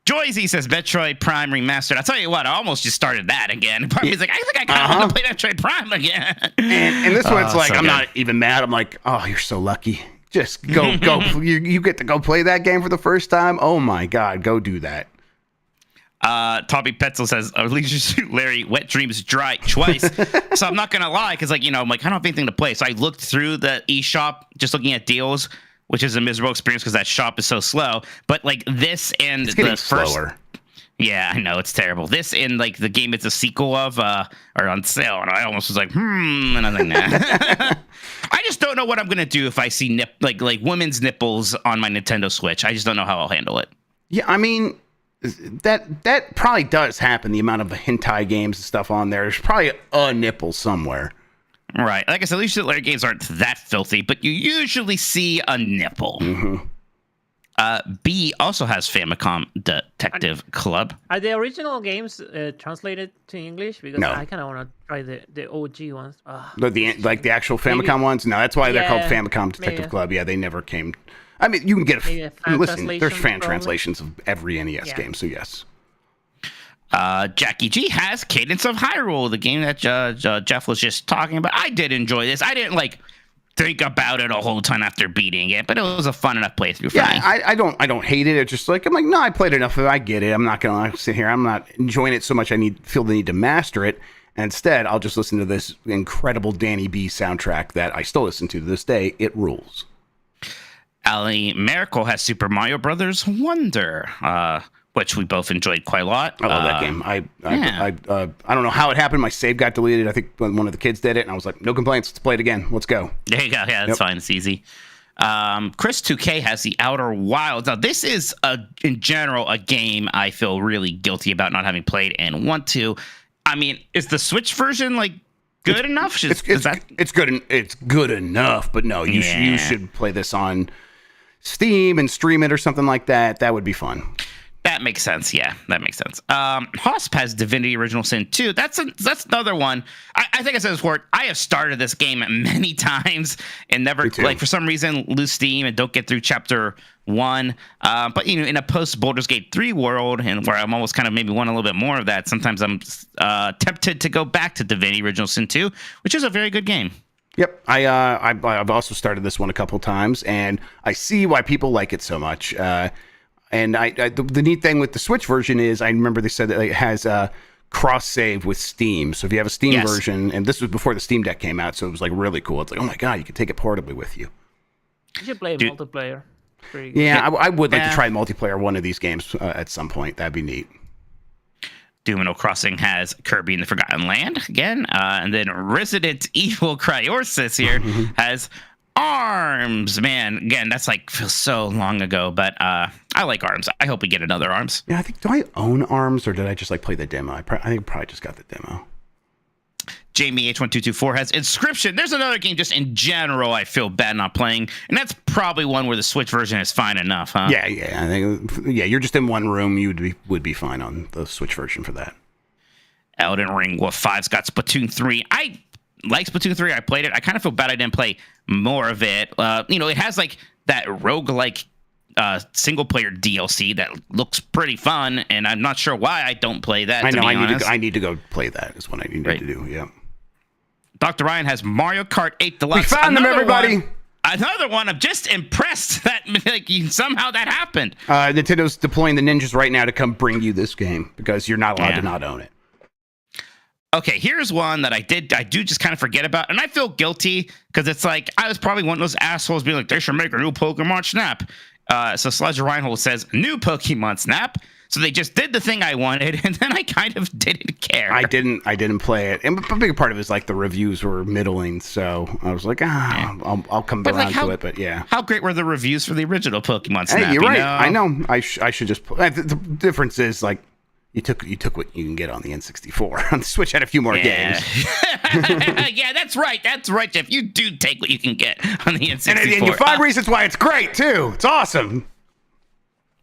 Joyzy says Metroid Prime Remastered. I'll tell you what, I almost just started that again. Part of me's like, I think I kind of want to play Metroid Prime again. And this one, it's like, so I'm good. not even mad. I'm like, oh, you're so lucky. Just go. You get to go play that game for the first time. Oh my God, go do that. Tommy Petzel says, Leisure Suit Larry, Wet Dreams Dry twice. So I'm not going to lie, because I'm like, I don't have anything to play. So I looked through the eShop, just looking at deals, which is a miserable experience because that shop is so slow. But like this and it's getting the first, slower. Yeah, I know, it's terrible. This and like the game it's a sequel of are on sale, and I almost was like, and I'm like, nah. I just don't know what I'm gonna do if I see like women's nipples on my Nintendo Switch. I just don't know how I'll handle it. Yeah, I mean, that probably does happen. The amount of hentai games and stuff on there, there's probably a nipple somewhere. Right. Like I said, at least the games aren't that filthy, but you usually see a nipple. Mm-hmm. B also has Famicom Detective Club. Are the original games translated to English? Because No. I kind of want to try the OG ones. The actual Famicom ones? No, that's why they're called Famicom Detective Club. Yeah, they never came. I mean, you can get Maybe a fan listen, there's fan translation, translations of every NES Yeah. game, so yes. Jackie G has Cadence of Hyrule, the game that Jeff was just talking about. I did enjoy this. I didn't think about it a whole ton after beating it, but it was a fun enough playthrough for me. I don't hate it. It's just I'm like, no, I played enough of it. I get it. I'm not gonna sit here. I'm not enjoying it so much. Feel the need to master it. And instead, I'll just listen to this incredible Danny B soundtrack that I still listen to this day. It rules. Ali Miracle has Super Mario Brothers Wonder, which we both enjoyed quite a lot. I love that game. I don't know how it happened. My save got deleted. I think one of the kids did it, and I was like, no complaints. Let's play it again. Let's go. There you go. Yeah, that's fine. It's easy. Chris 2K has The Outer Wilds. Now, this is in general a game I feel really guilty about not having played and want to. I mean, is the Switch version good enough? It's good. It's good enough, but no, you should play this on Steam and stream it or something like that. That would be fun. That makes sense. Yeah, that makes sense. Hosp has Divinity Original Sin 2. That's another one. I think I said this before. I have started this game many times and never, for some reason, lose steam and don't get through chapter 1. But, in a post-Baldur's Gate 3 world, and where I'm almost kind of maybe want a little bit more of that, sometimes I'm tempted to go back to Divinity Original Sin 2, which is a very good game. Yep, I've also started this one a couple times, and I see why people like it so much. And the neat thing with the Switch version is I remember they said that it has cross save with Steam. So if you have a Steam version, and this was before the Steam Deck came out, so it was really cool. It's like, oh my god, you can take it portably with you. You should play multiplayer. Yeah, I would like to try multiplayer one of these games at some point. That'd be neat. Domino Crossing has Kirby in the Forgotten Land again, and then Resident Evil Cryosis here has ARMS. Man, again, that's feels so long ago, but I like ARMS. I hope we get another ARMS. Yeah, do I own ARMS, or did I just play the demo? I think I probably just got the demo. Jamie H1224 has Inscription. There's another game just in general I feel bad not playing, and that's probably one where the Switch version is fine enough, huh? Yeah. I think you're just in one room. You would be fine on the Switch version for that. Elden Ring Wolf 5's got Splatoon 3. I like Splatoon 3. I played it. I kind of feel bad I didn't play more of it. It has that roguelike single player DLC that looks pretty fun, and I'm not sure why I don't play that. I know. I need to go play that. Is what I need to do. Yeah. Dr. Ryan has Mario Kart 8 Deluxe. We found them, everybody. Another one. I'm just impressed that somehow that happened. Nintendo's deploying the ninjas right now to come bring you this game because you're not allowed to not own it. Okay, here's one that I do just kind of forget about, and I feel guilty because it's I was probably one of those assholes being like, they should make a new Pokemon Snap. So Sledger Reinhold says, new Pokemon Snap. So they just did the thing I wanted, and then I kind of didn't care. I didn't play it, and a big part of it is the reviews were middling. So I was like, I'll come around to it. But yeah, how great were the reviews for the original Pokemon Snap? Hey, you're right. I know. I should just. The difference is you took what you can get on the N64. On the Switch had a few more games. Yeah, that's right. That's right, Jeff. You do take what you can get on the N64. And you find reasons why it's great too. It's awesome.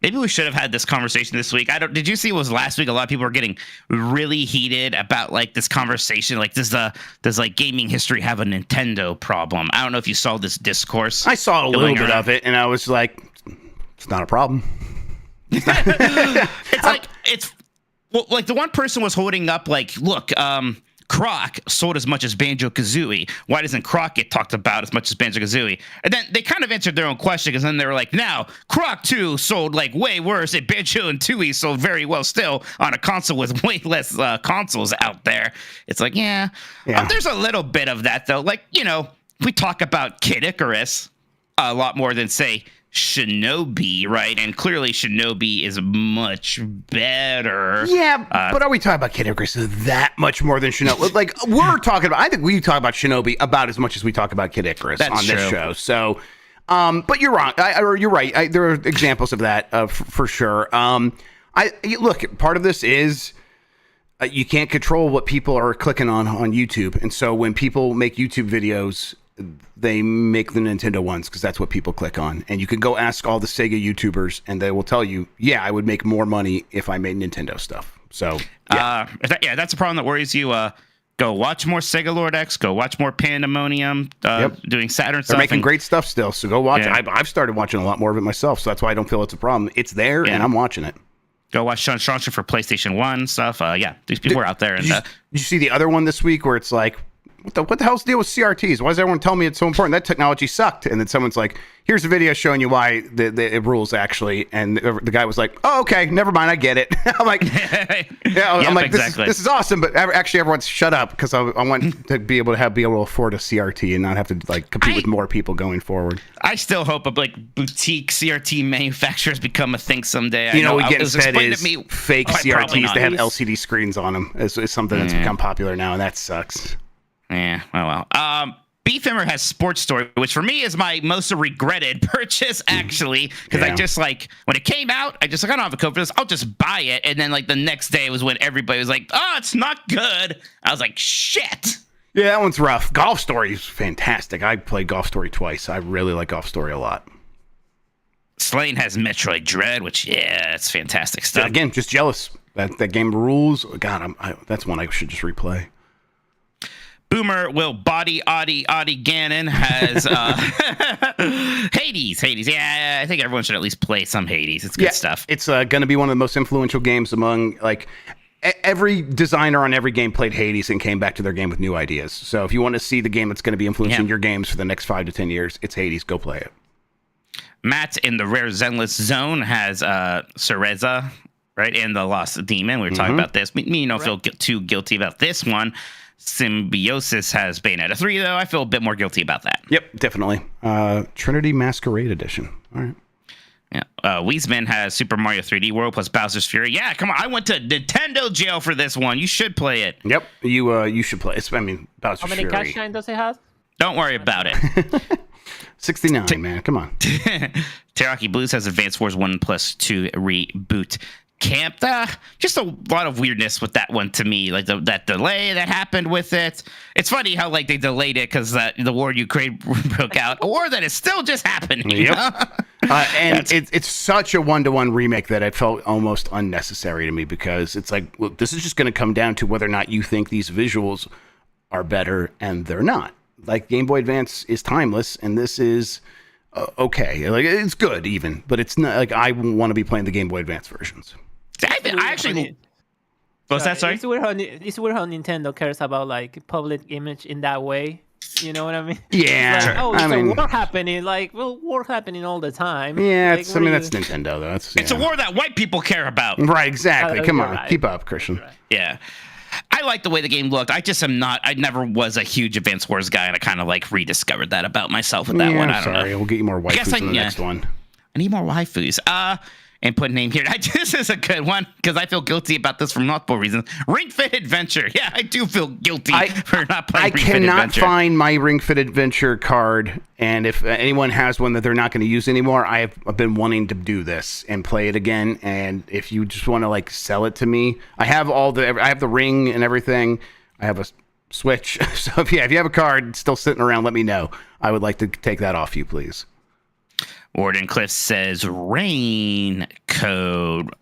Maybe we should have had this conversation this week. Did you see it was last week? A lot of people were getting really heated about this conversation. Does gaming history have a Nintendo problem? I don't know if you saw this discourse. I saw a little bit of it, and I was like, it's not a problem. It's the one person was holding up look, Croc sold as much as Banjo-Kazooie. Why doesn't Croc get talked about as much as Banjo-Kazooie? And then they kind of answered their own question, because then they were like, now, Croc 2 sold way worse, and Banjo and Tooie sold very well still on a console with way less consoles out there. It's yeah. There's a little bit of that, though. We talk about Kid Icarus a lot more than, say, Shinobi, right? And clearly Shinobi is much better. Yeah, but are we talking about Kid Icarus that much more than Shinobi? We're talking about, I think we talk about Shinobi about as much as we talk about Kid Icarus on this show. So, but you're wrong. You're right. There are examples of that for sure. Look, part of this is you can't control what people are clicking on YouTube. And so when people make YouTube videos, they make the Nintendo ones because that's what people click on. And you can go ask all the Sega YouTubers and they will tell you, yeah, I would make more money if I made Nintendo stuff. So, yeah. That's a problem that worries you. Go watch more Sega Lord X. Go watch more Pandemonium doing Saturn stuff. They're making great stuff still, so go watch it. I've started watching a lot more of it myself, so that's why I don't feel it's a problem. It's there, and I'm watching it. Go watch Sean Structure for PlayStation 1 stuff. Yeah, these people are out there. And Did you see the other one this week where it's like, what the hell's the deal with CRTs? Why does everyone tell me it's so important? That technology sucked. And then someone's like, here's a video showing you why it rules, actually. And the guy was like, oh, okay, never mind, I get it. I'm like, I'm like, exactly. This is awesome, but actually everyone's shut up because I want to be able to afford a CRT and not have to like compete with more people going forward. I still hope like boutique CRT manufacturers become a thing someday. You know, we get instead is fake CRTs that have LCD screens on them. It's something that's become popular now, and that sucks. Yeah, oh well. Beefhammer has Sports Story, which for me is my most regretted purchase, actually, because I just like when it came out, I don't have a code for this. I'll just buy it, and then like the next day was when everybody was like, "Oh, it's not good." I was like, "Shit." Yeah, that one's rough. Golf Story is fantastic. I played Golf Story twice. I really like Golf Story a lot. Slane has Metroid Dread, which it's fantastic stuff. Again, just jealous that game rules. God, that's one I should just replay. Boomer will body Audie Gannon has Hades. Yeah, I think everyone should at least play some Hades. It's good stuff. It's going to be one of the most influential games among like every designer on every game played Hades and came back to their game with new ideas. So if you want to see the game that's going to be influencing your games for the next 5 to 10 years, it's Hades. Go play it. Matt in the Rare Zenless Zone has Cereza, right? And the Lost Demon. We were talking about this. Me don't feel too guilty about this one. Symbiosis has Bayonetta 3, though. I feel a bit more guilty about that. Yep, definitely. Trinity Masquerade Edition. All right. Yeah. Wiesman has Super Mario 3D World plus Bowser's Fury. Yeah, come on. I went to Nintendo jail for this one. You should play it. Yep. You should play it. I mean, Bowser's Fury. How many cash shine does it have? Don't worry about it. 69, man. Come on. Teriyaki Blues has Advance Wars 1 plus 2 reboot. Camp, just a lot of weirdness with that one to me, like that delay that happened with it. It's funny how like they delayed it because the war in Ukraine broke out, or that it's still just happening. Yep. And it's such a 1-to-1 remake that it felt almost unnecessary to me because it's like, well, this is just going to come down to whether or not you think these visuals are better, and they're not. Like Game Boy Advance is timeless, and this is okay. Like it's good even, but it's not like I want to be playing the Game Boy Advance versions. I actually. What's that? Sorry. It's weird how Nintendo cares about like public image in that way. You know what I mean? Yeah. Like, oh, there's a war happening. Like, well, war happening all the time. Yeah, like, that's Nintendo though. It's a war that white people care about. Right. Exactly. Come on, right. keep up, Christian. Right. Yeah. I like the way the game looked. I never was a huge Advance Wars guy, and I kind of like rediscovered that about myself with that one. I don't know. We'll get you more waifus in the next one. I need more waifus. And put name here. This is a good one because I feel guilty about this for multiple reasons. Ring Fit Adventure. Yeah, I do feel guilty for not playing Ring Fit Adventure. I cannot find my Ring Fit Adventure card, and if anyone has one that they're not going to use anymore, I've been wanting to do this and play it again. And if you just want to like sell it to me, I have the ring and everything. I have a Switch. So if you have a card still sitting around, let me know. I would like to take that off you, please. Warden Cliff says Rain Code.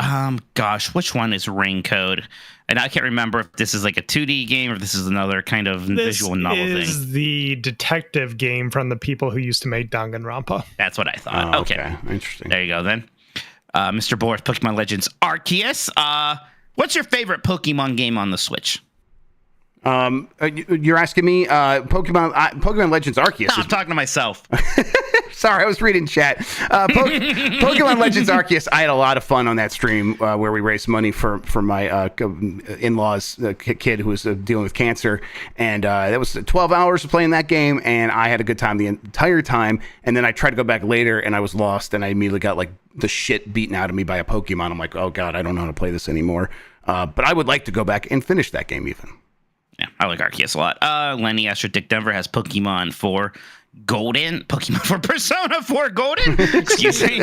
Gosh, which one is Rain Code? And I can't remember if this is like a 2D game or if this is another kind of visual novel thing. This is the detective game from the people who used to make Danganronpa. That's what I thought. Oh, okay. Interesting. There you go then. Mr. Boris, Pokemon Legends Arceus. What's your favorite Pokemon game on the Switch? You're asking me Pokemon Legends Arceus. No, I'm talking to myself. Sorry, I was reading chat. Pokemon Legends Arceus. I had a lot of fun on that stream where we raised money for my in-laws kid who was dealing with cancer, and that was 12 hours of playing that game, and I had a good time the entire time. And then I tried to go back later, and I was lost, and I immediately got like the shit beaten out of me by a Pokemon. I'm like, oh god, I don't know how to play this anymore. But I would like to go back and finish that game even. Yeah, I like Arceus a lot. Lenny Astro Dick Denver has Pokemon for Golden. Pokemon for Persona 4 Golden? Excuse me.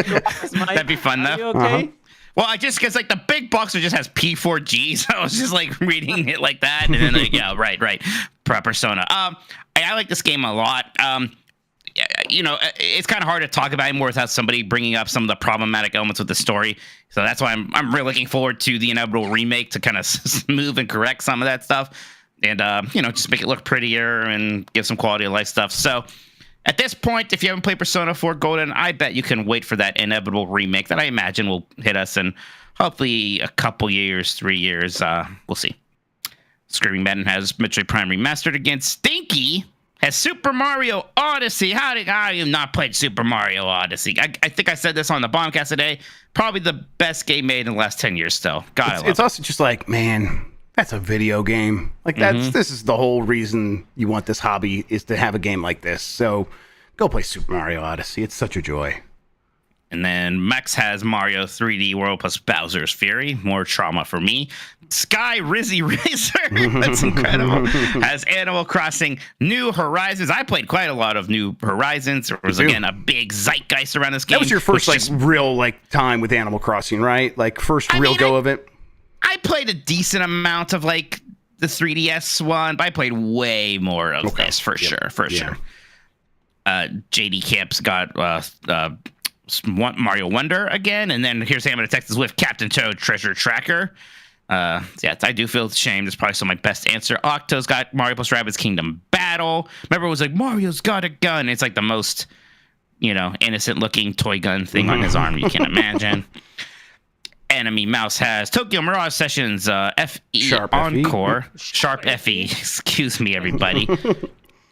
That'd be fun, though. Are you okay? Well, I just, because like the big boxer just has P4G, so I was just like reading it like that. And then, yeah, right. Persona. I like this game a lot. It's kind of hard to talk about it more without somebody bringing up some of the problematic elements with the story. So that's why I'm really looking forward to the inevitable remake to kind of smooth and correct some of that stuff. And, just make it look prettier and give some quality of life stuff. So At this point, if you haven't played Persona 4 Golden, I bet you can wait for that inevitable remake that I imagine will hit us in hopefully a couple years, 3 years. We'll see. Screaming Madden has Metroid Prime Remastered again. Stinky has Super Mario Odyssey. How do you not played Super Mario Odyssey? I think I said this on the Bombcast today. Probably the best game made in the last 10 years still. God, it's also just like, man, that's a video game. Like this is the whole reason you want this hobby is to have a game like this. So go play Super Mario Odyssey. It's such a joy. And then Max has Mario 3D World plus Bowser's Fury. More trauma for me. Sky Rizzy Razor. That's incredible. Has Animal Crossing New Horizons. I played quite a lot of New Horizons. There was, again, a big zeitgeist around this game. That was your first real time with Animal Crossing, right? Like first real go of it. I played a decent amount of the 3DS one, but I played way more of this for sure. JD Camp's got Mario Wonder again, and then here's Hammond of Texas with Captain Toad Treasure Tracker. I do feel ashamed. It's probably still my best answer. Octo's got Mario plus Rabbids Kingdom Battle. Remember, it was like Mario's got a gun. It's like the most, innocent looking toy gun thing on his arm you can imagine. Enemy Mouse has Tokyo Mirage Sessions FE Sharp Encore. Sharp FE. Excuse me, everybody.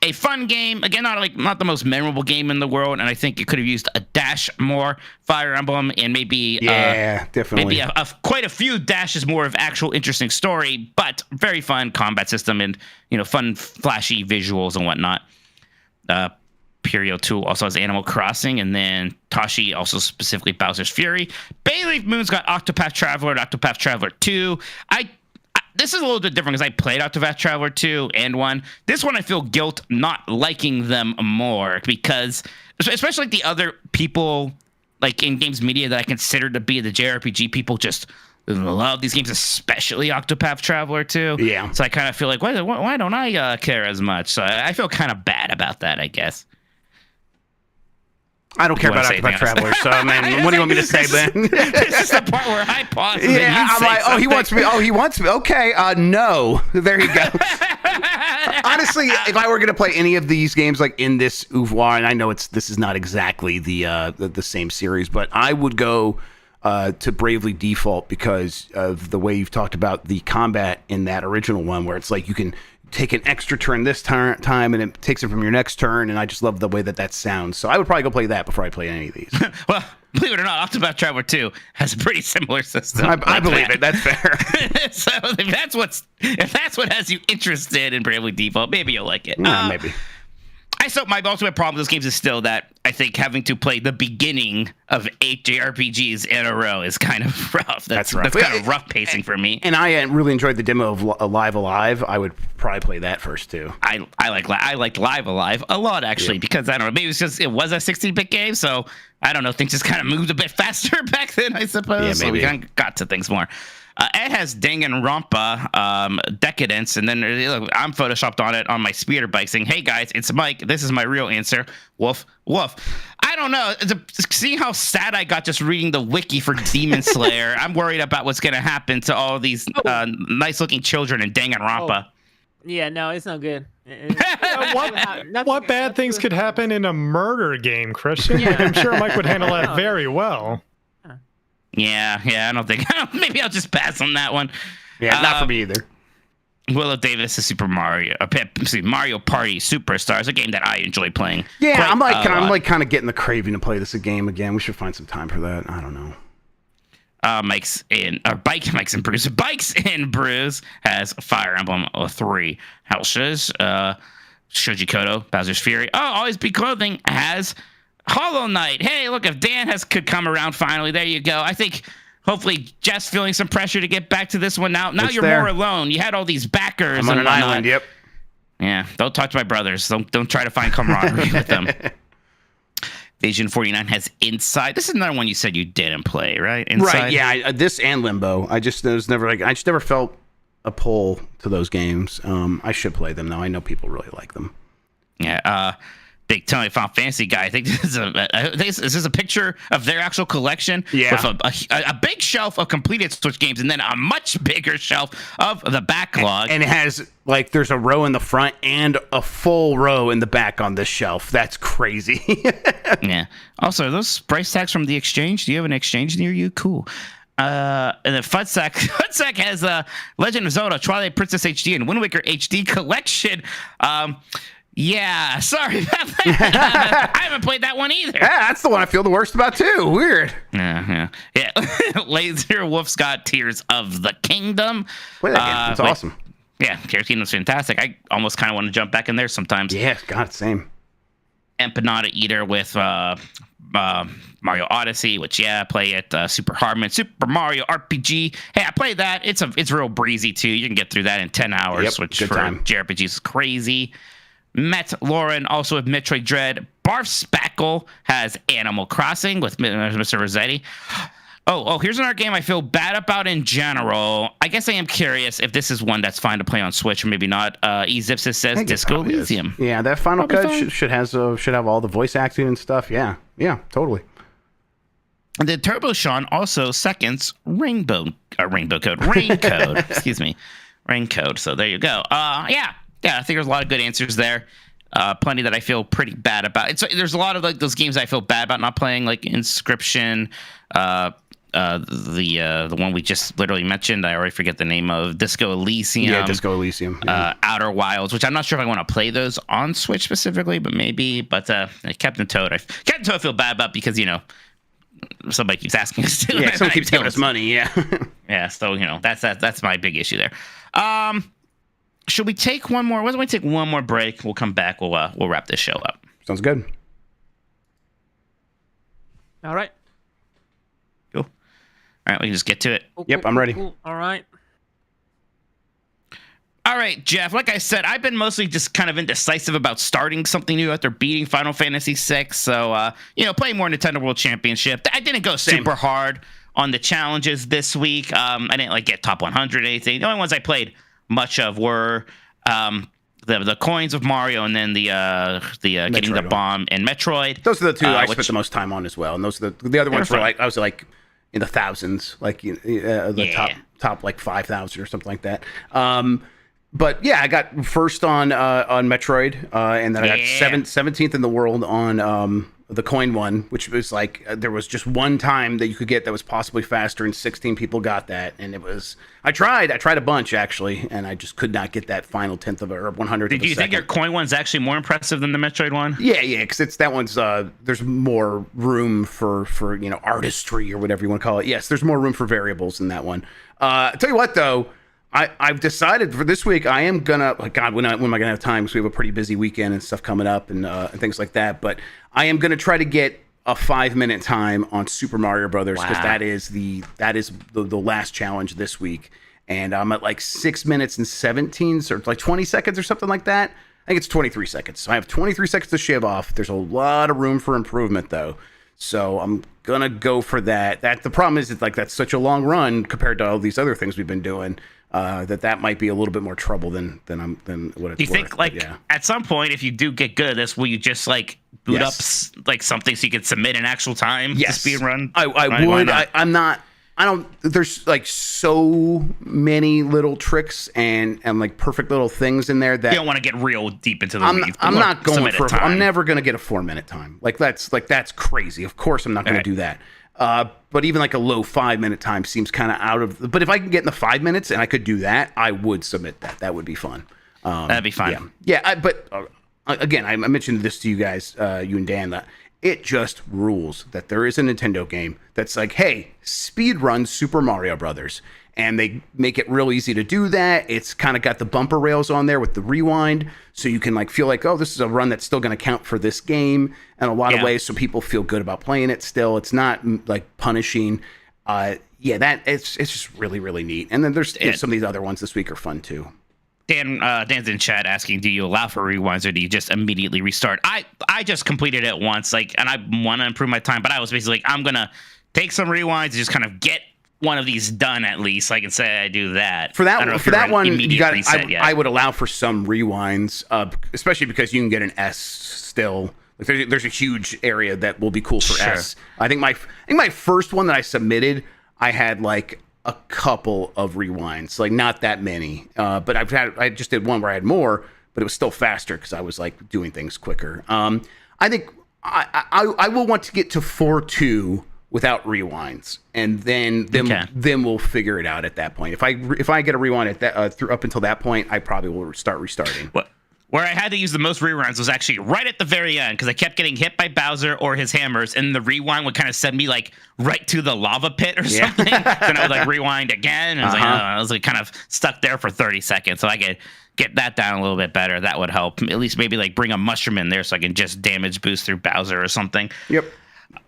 A fun game, again, not the most memorable game in the world, and I think it could have used a dash more. Fire Emblem, and maybe definitely maybe quite a few dashes more of actual interesting story, but very fun combat system and fun flashy visuals and whatnot. Perio 2 also has Animal Crossing, and then Tashi also specifically Bowser's Fury. Bayleaf Moon's got Octopath Traveler and Octopath Traveler 2. This is a little bit different because I played Octopath Traveler 2 and 1. This one I feel guilt not liking them more because, especially the other people in games media that I consider to be the JRPG people just love these games, especially Octopath Traveler 2. Yeah. So I kind of feel like, why don't I care as much? So I feel kind of bad about that, I guess. I don't care about Octopath Traveler, so man, what do you want me to say, Ben? This is the part where I pause. And yeah, I'm like, he wants me. Okay, no, there you go. Honestly, if I were going to play any of these games in this oeuvre, and I know this is not exactly the same series, but I would go to Bravely Default because of the way you've talked about the combat in that original one, where it's like you can take an extra turn this time and it takes it from your next turn, and I just love the way that sounds. So I would probably go play that before I play any of these. Well, believe it or not, Octopath Traveler 2 has a pretty similar system. I believe it. That's fair. So if that's what has you interested in Bravely Default, maybe you'll like it. Maybe. My ultimate problem with those games is still that I think having to play the beginning of 8 JRPGs in a row is kind of rough. That's rough. That's kind of rough pacing for me. And I really enjoyed the demo of Live Alive. I would probably play that first too. I liked Live Alive a lot actually because I don't know, maybe it was a 16-bit game, so I don't know, things just kind of moved a bit faster back then, I suppose. Yeah, maybe. So we kind of got to things more. Ed has Danganronpa Decadence, and then look, I'm photoshopped on it on my speeder bike saying, "Hey guys, it's Mike. This is my real answer. Woof, woof." I don't know. Seeing how sad I got just reading the wiki for Demon Slayer, I'm worried about what's going to happen to all these nice-looking children in Danganronpa. Yeah, no, it's not good. What bad things could happen in a murder game, Christian? Yeah. I'm sure Mike would handle that very well. Yeah, I don't think. Maybe I'll just pass on that one. Yeah, not for me either. Willow Davis is Mario Party Superstars, a game that I enjoy playing. Yeah, I'm kind of getting the craving to play this game again. We should find some time for that. I don't know. Bikes and Brews has Fire Emblem 3 Houses. Shoji Koto, Bowser's Fury. Always Be Clothing has Hollow Knight. Hey, look, if Dan could come around finally, there you go. I think hopefully Jeff's feeling some pressure to get back to this one now. Now you're more alone. You had all these backers. I'm on an island, yep. Yeah, don't talk to my brothers. Don't try to find camaraderie with them. Vision 49 has Inside. This is another one you said you didn't play, right? Inside? Right, yeah. This and Limbo. I just never felt a pull to those games. I should play them, though. I know people really like them. Yeah, big Tony Final Fantasy guy. I think this is a picture of their actual collection Yeah. with a big shelf of completed Switch games and then a much bigger shelf of the backlog. And it has like there's a row in the front and a full row in the back on this shelf. That's crazy. Yeah. Also, are those price tags from the exchange? Do you have an exchange near you? Cool. And then Futsack has Legend of Zelda, Twilight Princess HD, and Wind Waker HD collection. Yeah, sorry about that. I haven't played that one either. Yeah, that's the one I feel the worst about too. Weird. Yeah. Laser Wolf's got Tears of the Kingdom. Play that game. It's awesome. Yeah, Tears of the Kingdom's fantastic. I almost kind of want to jump back in there sometimes. Yeah, God, same. Empanada Eater with Mario Odyssey, which I play at Super Hardman, Super Mario RPG. Hey, I played that. It's real breezy too. You can get through that in 10 hours, Yep, which good for time. JRPGs is crazy. Matt Lauren also with Metroid Dread. Barf Spackle has Animal Crossing with Mr. Rossetti. Oh, here's another game I feel bad about in general. I guess I am curious if this is one that's fine to play on Switch or maybe not. Ezipsis says think it Disco probably is. Elysium. Yeah, that Final Probably Cut fine. should have all the voice acting and stuff. Yeah, totally. And then Turbo Sean also seconds Raincode. Excuse me, Raincode. So there you go. Yeah, I think there's a lot of good answers there. Plenty that I feel pretty bad about. There's a lot of like those games I feel bad about not playing, like Inscription, the one we just literally mentioned. I already forget the name of Disco Elysium. Yeah, Disco Elysium. Yeah. Outer Wilds, which I'm not sure if I want to play those on Switch specifically, but maybe. But Captain Toad, I feel bad about because somebody keeps asking us to. Yeah, someone keeps giving us money. Yeah. Yeah, so that's my big issue there. Should we take one more? Why don't we take one more break? We'll come back. We'll wrap this show up. Sounds good. All right. Cool. All right, we can just get to it. Yep, I'm ready. Cool. All right. All right, Jeff. Like I said, I've been mostly just kind of indecisive about starting something new after beating Final Fantasy VI. So, playing more Nintendo World Championship. I didn't go super hard on the challenges this week. I didn't get top 100 or anything. The only ones I played much of were the coins of Mario and then the getting the bomb in Metroid. Those are the two I spent the most time on as well. And those are the other ones were I was in the thousands, top like 5,000 or something like that. But yeah, I got first on Metroid, and then I got 17th in the world on the coin one, which was there was just one time that you could get that was possibly faster, and 16 people got that, and it was I tried a bunch actually, and I just could not get that final 10th of or 100th. Did you think your coin one's actually more impressive than the Metroid one? Yeah, because that one's there's more room for artistry or whatever you want to call it. Yes, there's more room for variables in that one. I'll tell you what though. I've decided for this week I am gonna when am I gonna have time, because we have a pretty busy weekend and stuff coming up and things like that, but I am gonna try to get a 5-minute time on Super Mario Brothers, because that is the last challenge this week, and I'm at 6 minutes and 17 or 20 seconds or something like that. I think it's 23 seconds. So I have 23 seconds to shave off. There's a lot of room for improvement though. So I'm gonna go for that. The problem is that's such a long run compared to all these other things we've been doing. That might be a little bit more trouble than what it's worth. Do you think at some point, if you do get good at this, will you just boot up something so you can submit an actual time to speed run? I would. I'm not. I don't. There's so many little tricks and perfect little things in there that you don't want to get real deep into the weeds. I'm not going for. I'm never going to get a 4-minute time. That's crazy. Of course, I'm not going to do that. But even a low 5-minute time seems kind of out of. But if I can get in the 5 minutes and I could do that, I would submit that. That would be fun. That'd be fun. Yeah. But again, I mentioned this to you guys, you and Dan, that it just rules that there is a Nintendo game that's hey, speed run Super Mario Brothers. And they make it real easy to do that. It's kind of got the bumper rails on there with the rewind, so you can feel oh, this is a run that's still going to count for this game in a lot of ways, so people feel good about playing it still. It's not punishing. That it's just really, really neat. And then there's some of these other ones this week are fun too. Dan's in chat asking, do you allow for rewinds or do you just immediately restart? I just completed it once, and I want to improve my time, but I was basically I'm gonna take some rewinds and just kind of get one of these done at least, so I can say I do that. For that one, you got. I would allow for some rewinds, especially because you can get an S still Like there's a huge area that will be cool for Sure. S. I think my first one that I submitted, I had like a couple of rewinds, like not that many. But I just did one where I had more, but it was still faster because I was like doing things quicker. I think I will want to get to 4.2 without rewinds, and then we'll figure it out at that point. If I get a rewind at that through up until that point, I probably will start restarting. What? Where I had to use the most reruns was actually right at the very end because I kept getting hit by Bowser or his hammers, and the rewind would kind of send me like right to the lava pit or something. Then I would like rewind again, and I was like kind of stuck there for 30 seconds. So I could get that down a little bit better. That would help. At least maybe like bring a mushroom in there so I can just damage boost through Bowser or something. Yep.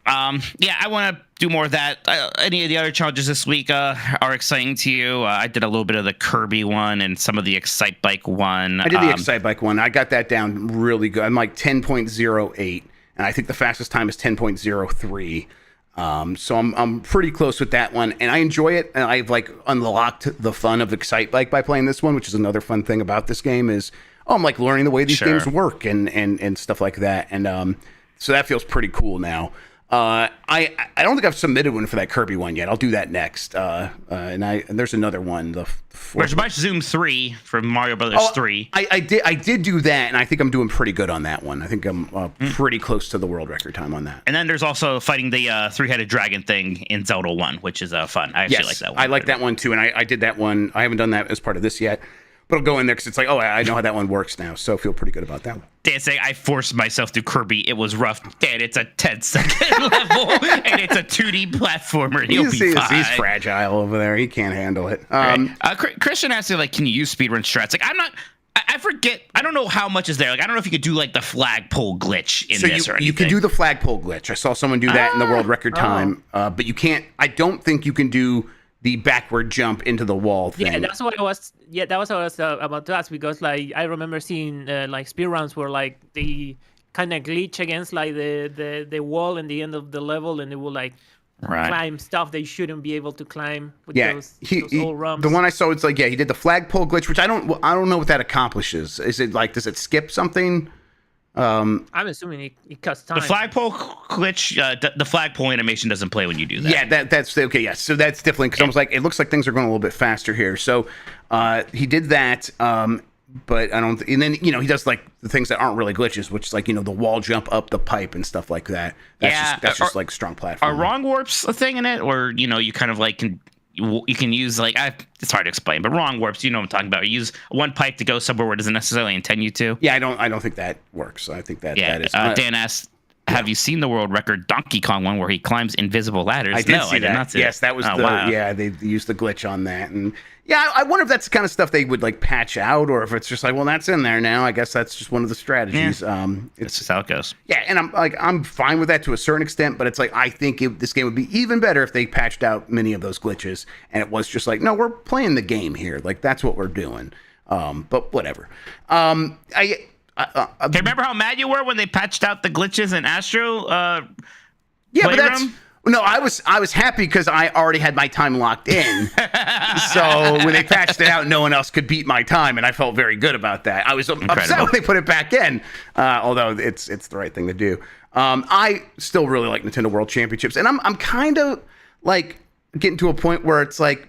Yeah, I want to do more of that. Any of the other challenges this week are exciting to you? I did a little bit of the Kirby one and some of the Excite Bike one. I did the Excite Bike one. I got that down really good. I'm like 10.08, and I think the fastest time is 10.03. So I'm pretty close with that one, and I enjoy it. And I've like unlocked the fun of Excite Bike by playing this one, which is another fun thing about this game is I'm like learning the way these games work and stuff like that. And so that feels pretty cool now. I don't think I've submitted one for that Kirby one yet. I'll do that next. And there's another one. There's Much Zoom 3 from Mario Brothers 3. I did do that, and I think I'm doing pretty good on that one. I think I'm pretty close to the world record time on that. And then there's also fighting the three-headed dragon thing in Zelda 1, which is fun. I actually like that one. I like that one too, and I did that one. I haven't done that as part of this yet. But I'll go in there because it's like, I know how that one works now, so I feel pretty good about that one. Dan saying I forced myself through Kirby. It was rough. Dan, it's a 10-second level, and it's a 2D platformer. He'll be fine. He's fragile over there. He can't handle it. Christian asked me, like, can you use speedrun strats? Like, I'm not... I forget. I don't know how much is there. Like, I don't know if you could do, like, the flagpole glitch in this or anything. You can do the flagpole glitch. I saw someone do that in the world record time. But you can't... I don't think you can do the backward jump into the wall thing. Yeah, that's what I was. Yeah, that was what I was about to ask, because like I remember seeing like speedruns where like they kind of glitch against like the wall in the end of the level, and they will like climb stuff they shouldn't be able to climb with those old ROMs. The one I saw, it's like he did the flagpole glitch, which I don't know what that accomplishes. Is it like, does it skip something? I'm assuming it cuts time. The flagpole glitch, the flagpole animation doesn't play when you do that. Yeah, that's okay. Yes, so that's definitely because I was like, it looks like things are going a little bit faster here. So he did that, but I don't. And then he does like the things that aren't really glitches, which is like the wall jump up the pipe and stuff like that. That's just like strong platform. Are wrong warps a thing in it, or you kind of like you can use like it's hard to explain, but wrong warps, you know what I'm talking about. You use one pipe to go somewhere where it doesn't necessarily intend you to. Yeah, I don't think that works. I think that is. Dan asked, have you seen the world record Donkey Kong one where he climbs invisible ladders? I did not see yes, that was they used the glitch on that, and I wonder if that's the kind of stuff they would like patch out, or if it's just like, well, that's in there now. I guess that's just one of the strategies. Yeah. It's just how it goes. Yeah, and I'm fine with that to a certain extent, but it's like I think this game would be even better if they patched out many of those glitches, and it was just like, no, we're playing the game here, like that's what we're doing. But whatever. Remember how mad you were when they patched out the glitches in Astro? Yeah, but that's. No, I was happy because I already had my time locked in. So when they patched it out, no one else could beat my time, and I felt very good about that. I was upset when they put it back in, although it's the right thing to do. I still really like Nintendo World Championships, and I'm kind of like getting to a point where it's like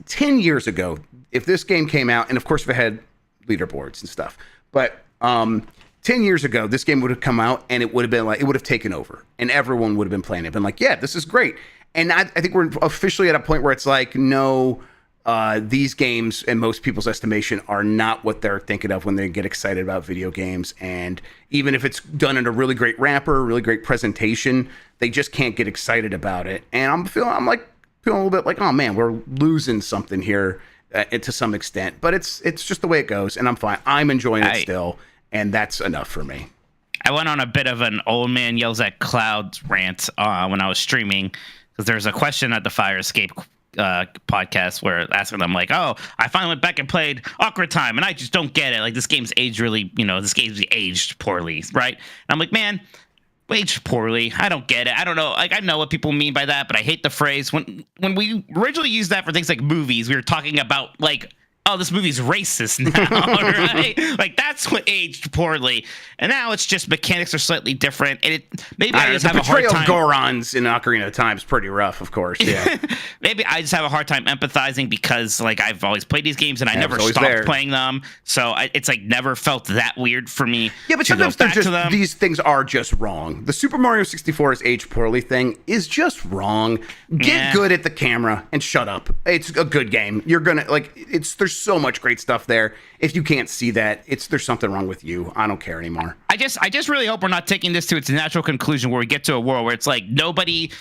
10 years ago, if this game came out, and of course if it had leaderboards and stuff, but 10 years ago, this game would have come out and it would have been like, it would have taken over and everyone would have been playing it. Been like, yeah, this is great. And I think we're officially at a point where it's like, no, these games, in most people's estimation, are not what they're thinking of when they get excited about video games. And even if it's done in a really great wrapper, really great presentation, they just can't get excited about it. And I'm feeling a little bit like, oh man, we're losing something here to some extent. But it's just the way it goes, and I'm fine. I'm enjoying it still. And that's enough for me. I went on a bit of an old man yells at clouds rant when I was streaming, because there's a question at the Fire Escape podcast where asking them like, oh, I finally went back and played Awkward Time, and I just don't get it. Like, this game's aged really, this game's aged poorly, right? And I'm like, man, aged poorly. I don't get it. I don't know. Like, I know what people mean by that, but I hate the phrase. When we originally used that for things like movies, we were talking about like oh, this movie's racist now, right? Like that's what aged poorly. And now it's just mechanics are slightly different. And maybe I just have a hard time. The portrayal of Gorons in Ocarina of Time is pretty rough, of course. Yeah. Maybe I just have a hard time empathizing because like I've always played these games and I never stopped playing them. So it's like never felt that weird for me. Yeah, but sometimes these things are just wrong. The Super Mario 64's age poorly thing is just wrong. Get good at the camera and shut up. It's a good game. You're gonna there's so much great stuff there. If you can't see that, there's something wrong with you. I don't care anymore. I just really hope we're not taking this to its natural conclusion where we get to a world where it's like nobody,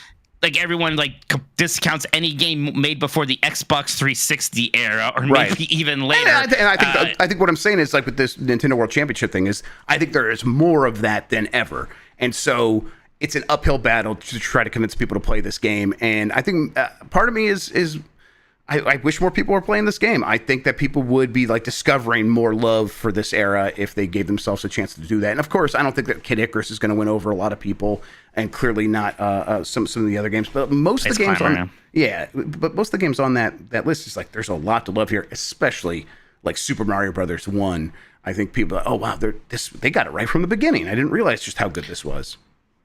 like everyone like discounts any game made before the Xbox 360 era or maybe even later. I think what I'm saying is like with this Nintendo World Championship thing is I think there is more of that than ever. And so it's an uphill battle to try to convince people to play this game. And I think part of me is I wish more people were playing this game. I think that people would be like discovering more love for this era if they gave themselves a chance to do that. And of course, I don't think that Kid Icarus is going to win over a lot of people, and clearly not some of the other games. But most of the games but most of the games on that list is like there's a lot to love here, especially like Super Mario Brothers 1. I think people are, oh wow, they got it right from the beginning. I didn't realize just how good this was.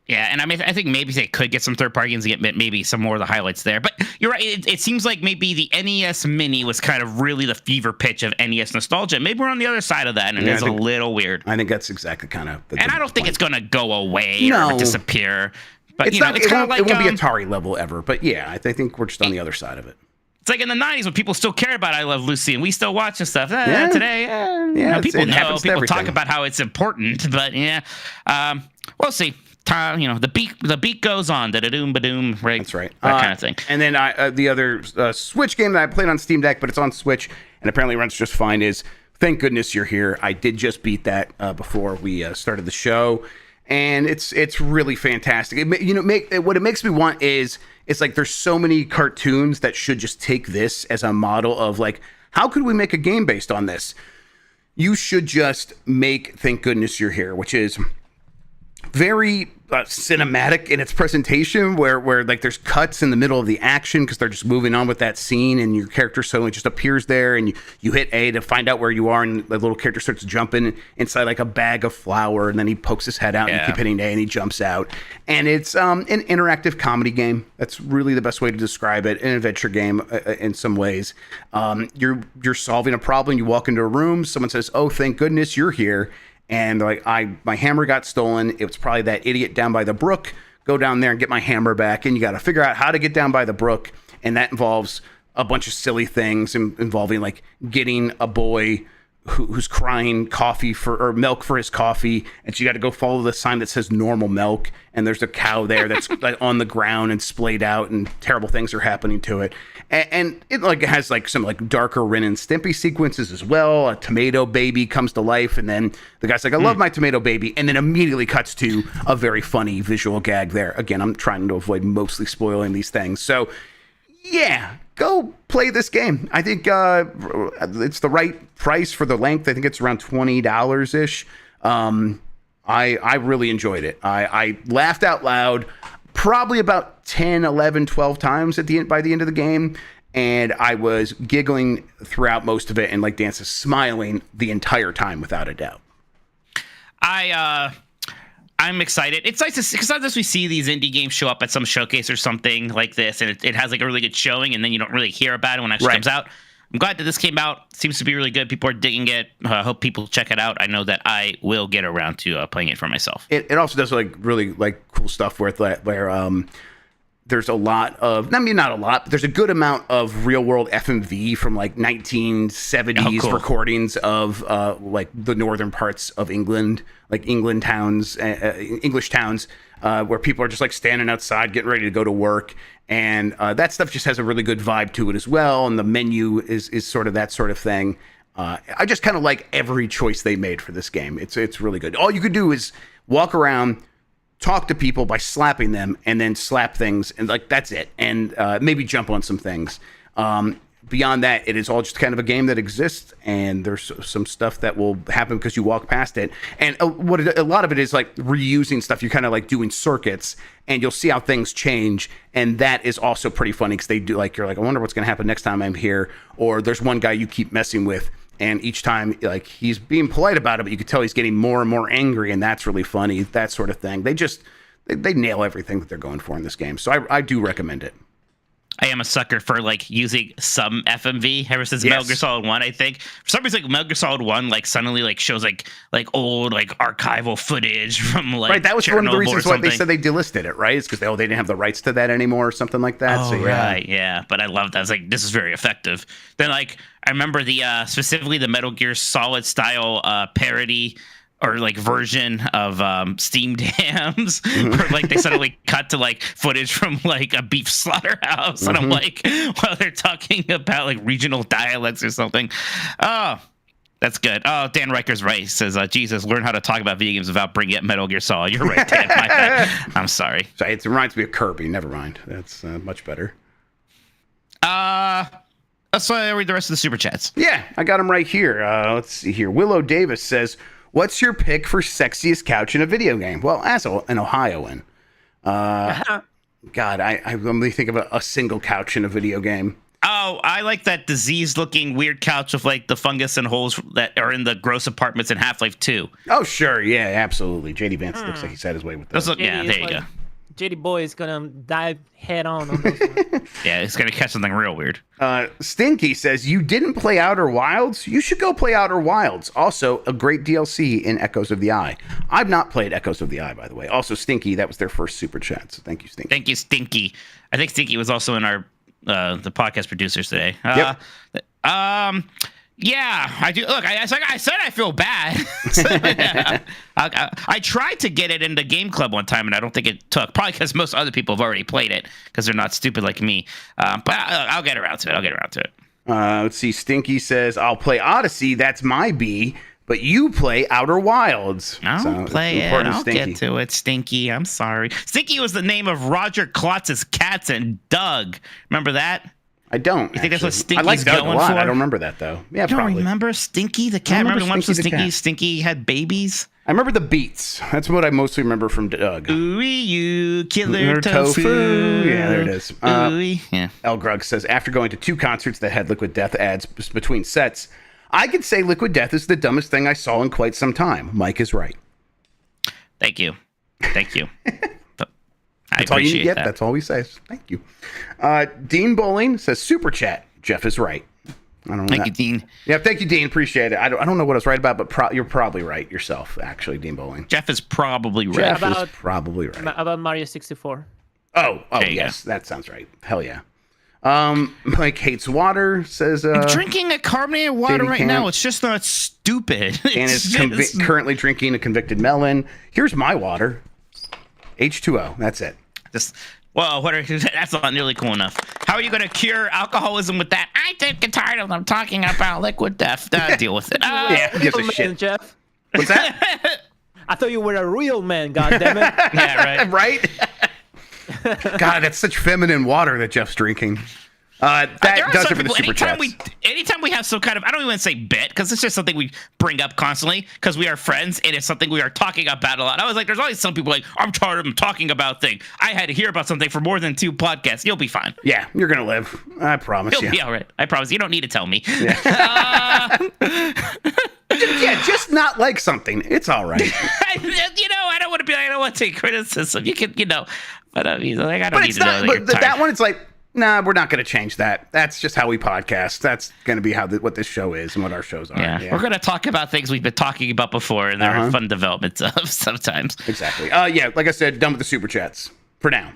Yeah, and I mean, I think maybe they could get some third-party games and get maybe some more of the highlights there. But you're right. It seems like maybe the NES Mini was kind of really the fever pitch of NES nostalgia. Maybe we're on the other side of that, and it's a little weird. I think that's exactly kind of. And I don't think it's going to go away or disappear. But it's it's kind of like it won't be Atari level ever. But yeah, I think we're just on the other side of it. It's like in the 90s when people still care about I Love Lucy and we still watch and stuff. Today, people talk about how it's important, but we'll see. The beat goes on, da-da-doom, ba-doom, right? That's right. That kind of thing. And then the other Switch game that I played on Steam Deck, but it's on Switch and apparently runs just fine is Thank Goodness You're Here. I did just beat that before we started the show, and it's really fantastic. What it makes me want is it's like there's so many cartoons that should just take this as a model of like, how could we make a game based on this? You should just make Thank Goodness You're Here, which is very cinematic in its presentation where like there's cuts in the middle of the action because they're just moving on with that scene and your character suddenly just appears there and you hit A to find out where you are and the little character starts jumping inside like a bag of flour and then he pokes his head out and you keep hitting A and he jumps out. And it's an interactive comedy game. That's really the best way to describe it. An adventure game in some ways. You're solving a problem. You walk into a room, someone says, "Oh, thank goodness you're here." And like my hammer got stolen. It was probably that idiot down by the brook. Go down there and get my hammer back. And you got to figure out how to get down by the brook. And that involves a bunch of silly things involving like getting a boy who's crying milk for his coffee. And so you got to go follow the sign that says normal milk. And there's a cow there that's like on the ground and splayed out and terrible things are happening to it. And it like has like some like darker Ren and Stimpy sequences as well. A tomato baby comes to life, and then the guy's like, "I love my tomato baby," and then immediately cuts to a very funny visual gag there. Again, I'm trying to avoid mostly spoiling these things. So yeah, go play this game. I think it's the right price for the length. I think it's around $20 ish. I really enjoyed it. I laughed out loud probably about 10, 11, 12 times by the end of the game. And I was giggling throughout most of it. And like Dan says, smiling the entire time without a doubt. I'm excited. It's nice to see, because sometimes we see these indie games show up at some showcase or something like this, and it has like a really good showing, and then you don't really hear about it when it actually comes out. I'm glad that this came out. Seems to be really good. People are digging it. I hope people check it out. I know that I will get around to playing it for myself. It also does like really like cool stuff where there's a lot of, I mean, not a lot, but there's a good amount of real world FMV from like 1970s recordings of like the northern parts of England, like English towns, where people are just like standing outside getting ready to go to work. And that stuff just has a really good vibe to it as well. And the menu is sort of that sort of thing. I just kind of like every choice they made for this game. It's really good. All you could do is walk around, talk to people by slapping them, and then slap things, and like that's it. And maybe jump on some things. beyond that, it is all just kind of a game that exists, and there's some stuff that will happen because you walk past it. And a lot of it is like reusing stuff. You're kind of like doing circuits, and you'll see how things change. And that is also pretty funny because they do like, you're like, I wonder what's going to happen next time I'm here. Or there's one guy you keep messing with, and each time like he's being polite about it, but you can tell he's getting more and more angry, and that's really funny. That sort of thing. They nail everything that they're going for in this game. So I do recommend it. I am a sucker for like using some FMV ever since Metal Gear Solid 1, I think. For some reason, like Metal Gear Solid 1 like suddenly like shows like old like archival footage from like right. That was Chernobyl one of the reasons why they something. said they delisted it, right? It's because they didn't have the rights to that anymore or something like that. Oh, so yeah. right, yeah. But I love that. It's like, this is very effective. Then like I remember the specifically the Metal Gear Solid style parody or like version of Steam Dams, where like they suddenly cut to like footage from like a beef slaughterhouse, and I'm like, while they're talking about like regional dialects or something. Oh, that's good. Oh, Dan Riker's right. He says, Jesus, learn how to talk about video games without bringing up Metal Gear Solid. You're right, Dan. My bad. I'm sorry. So it reminds me of Kirby. Never mind. That's much better. Let's read the rest of the super chats. Yeah, I got them right here. Let's see here. Willow Davis says, what's your pick for sexiest couch in a video game? Well, as an Ohioan, God, I'm really think of a single couch in a video game. Oh, I like that diseased-looking weird couch with like the fungus and holes that are in the gross apartments in Half-Life 2. Oh, sure, yeah, absolutely. JD Vance looks like he's had his way with that. Yeah, there you go. JD Boy is gonna dive head on those ones. Yeah, it's gonna catch something real weird. Stinky says, you didn't play Outer Wilds? You should go play Outer Wilds. Also, a great DLC in Echoes of the Eye. I've not played Echoes of the Eye, by the way. Also, Stinky, that was their first super chat. So thank you, Stinky. Thank you, Stinky. I think Stinky was also in our the podcast producers today. Yep. Yeah, I do. Look, I said I feel bad. Yeah. I tried to get it into Game Club one time, and I don't think it took. Probably because most other people have already played it because they're not stupid like me. But I'll get around to it. Let's see. Stinky says, I'll play Odyssey. That's my B. But you play Outer Wilds. I'll play it. I'll get to it, Stinky. I'm sorry. Stinky was the name of Roger Klotz's cats and Doug. Remember that? I don't. You think that's what Stinky's I like Doug going a lot. for? I don't remember that, though. Yeah, You don't probably. remember Stinky the cat? Remember the one Stinky the cat. Stinky had babies? I remember the beats. That's what I mostly remember from Doug. Ooh, you killer tofu. Yeah, there it is. Ooh, yeah. El Grug says, after going to 2 concerts that had Liquid Death ads between sets, I could say Liquid Death is the dumbest thing I saw in quite some time. Mike is right. Thank you. That's all you get. That. That's all we say. Thank you. Dean Bowling says, super chat. Jeff is right. I don't know. Thank you, Dean. Yeah, thank you, Dean. Appreciate it. I don't know what I was right about, but you're probably right yourself, actually, Dean Bowling. Jeff is probably right. Jeff is probably right. About Mario 64. Oh, yes. That sounds right. Hell yeah. Mike hates water, says... I'm drinking a carbonated water JD right can't. now. It's just not stupid. And is currently drinking a convicted melon. Here's my water. H2O. That's it. Well, that's not nearly cool enough. How are you going to cure alcoholism with that? I think I'm tired of them talking about Liquid Death. Deal with it. Yeah, who gives a Man, shit? Jeff. What's that? I thought you were a real man, goddammit. Yeah, right. Right? God, that's such feminine water that Jeff's drinking. That does it for the super chats. Anytime we have some kind of, I don't even say bit, because it's just something we bring up constantly, because we are friends, and it's something we are talking about a lot. I was like, there's always some people like, I'm tired of them talking about things. I had to hear about something for more than 2 podcasts. You'll be fine. Yeah, you're going to live. I promise you. You'll be all right. I promise. You don't need to tell me. Yeah. Yeah, just not like something. It's all right. I don't want to be like, I don't want to take criticism. You can, but I mean, like, I don't need to know that but you're tired. that one, it's like, nah, we're not going to change that. That's just how we podcast. That's going to be what this show is and what our shows are. Yeah. We're going to talk about things we've been talking about before, and there are fun developments of sometimes. Exactly. Yeah, like I said, done with the super chats for now.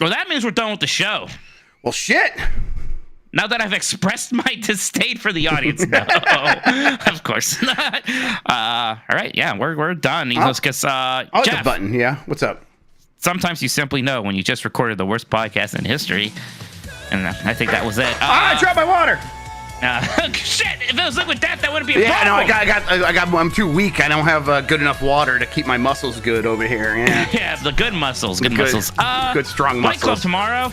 Well, that means we're done with the show. Well, shit. Now that I've expressed my disdain for the audience, no, of course not. All right, yeah, we're done. Jeff, the button. Yeah, what's up? Sometimes you simply know when you just recorded the worst podcast in history, and I think that was it. I dropped my water. Shit! If it was Liquid Death, that wouldn't be a problem. No, I'm too weak. I don't have good enough water to keep my muscles good over here. Yeah. Yeah, the good muscles. Good muscles. Good strong Fight Club muscles. tomorrow.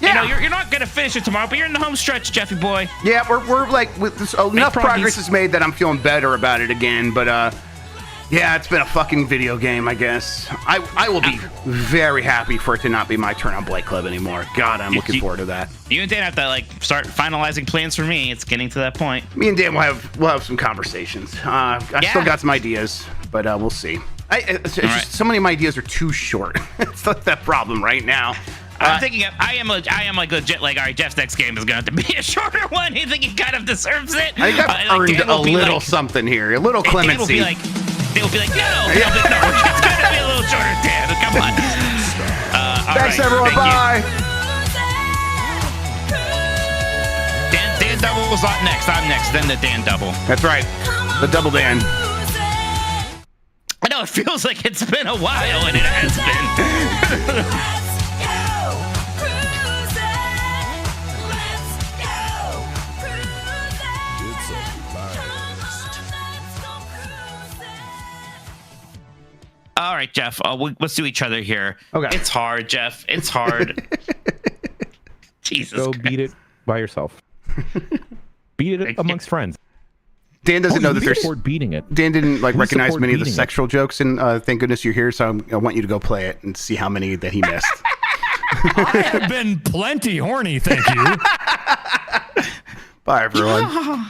You know, you're not gonna finish it tomorrow, but you're in the home stretch, Jeffy boy. Yeah, we're like enough progress is made that I'm feeling better about it again. But yeah, it's been a fucking video game, I guess. I will be very happy for it to not be my turn on Blight Club anymore. God, I'm looking forward to that. You and Dan have to like start finalizing plans for me. It's getting to that point. Me and Dan will have some conversations. I still got some ideas, but we'll see. It's just, so many of my ideas are too short. It's not that problem right now. I'm thinking I am like legit. Like, all right, Jeff's next game is going to have to be a shorter one. You think he kind of deserves it? I think I've earned a little something here, a little clemency. They will be like, no, it's going to be a little shorter, Dan. Come on. Thanks, everyone. Bye. Dan Double was on next. I'm next. Then the Dan Double. That's right. The Double Dan. I know it feels like it's been a while, and it has been. All right, Jeff. Let's do each other here. Okay. It's hard, Jeff. It's hard. Jesus. Go beat it by yourself. Beat it amongst friends. Dan doesn't know that there's beating it. Dan didn't recognize many of the sexual jokes, and thank goodness you're here. So I want you to go play it and see how many that he missed. I have been plenty horny, thank you. Bye, everyone.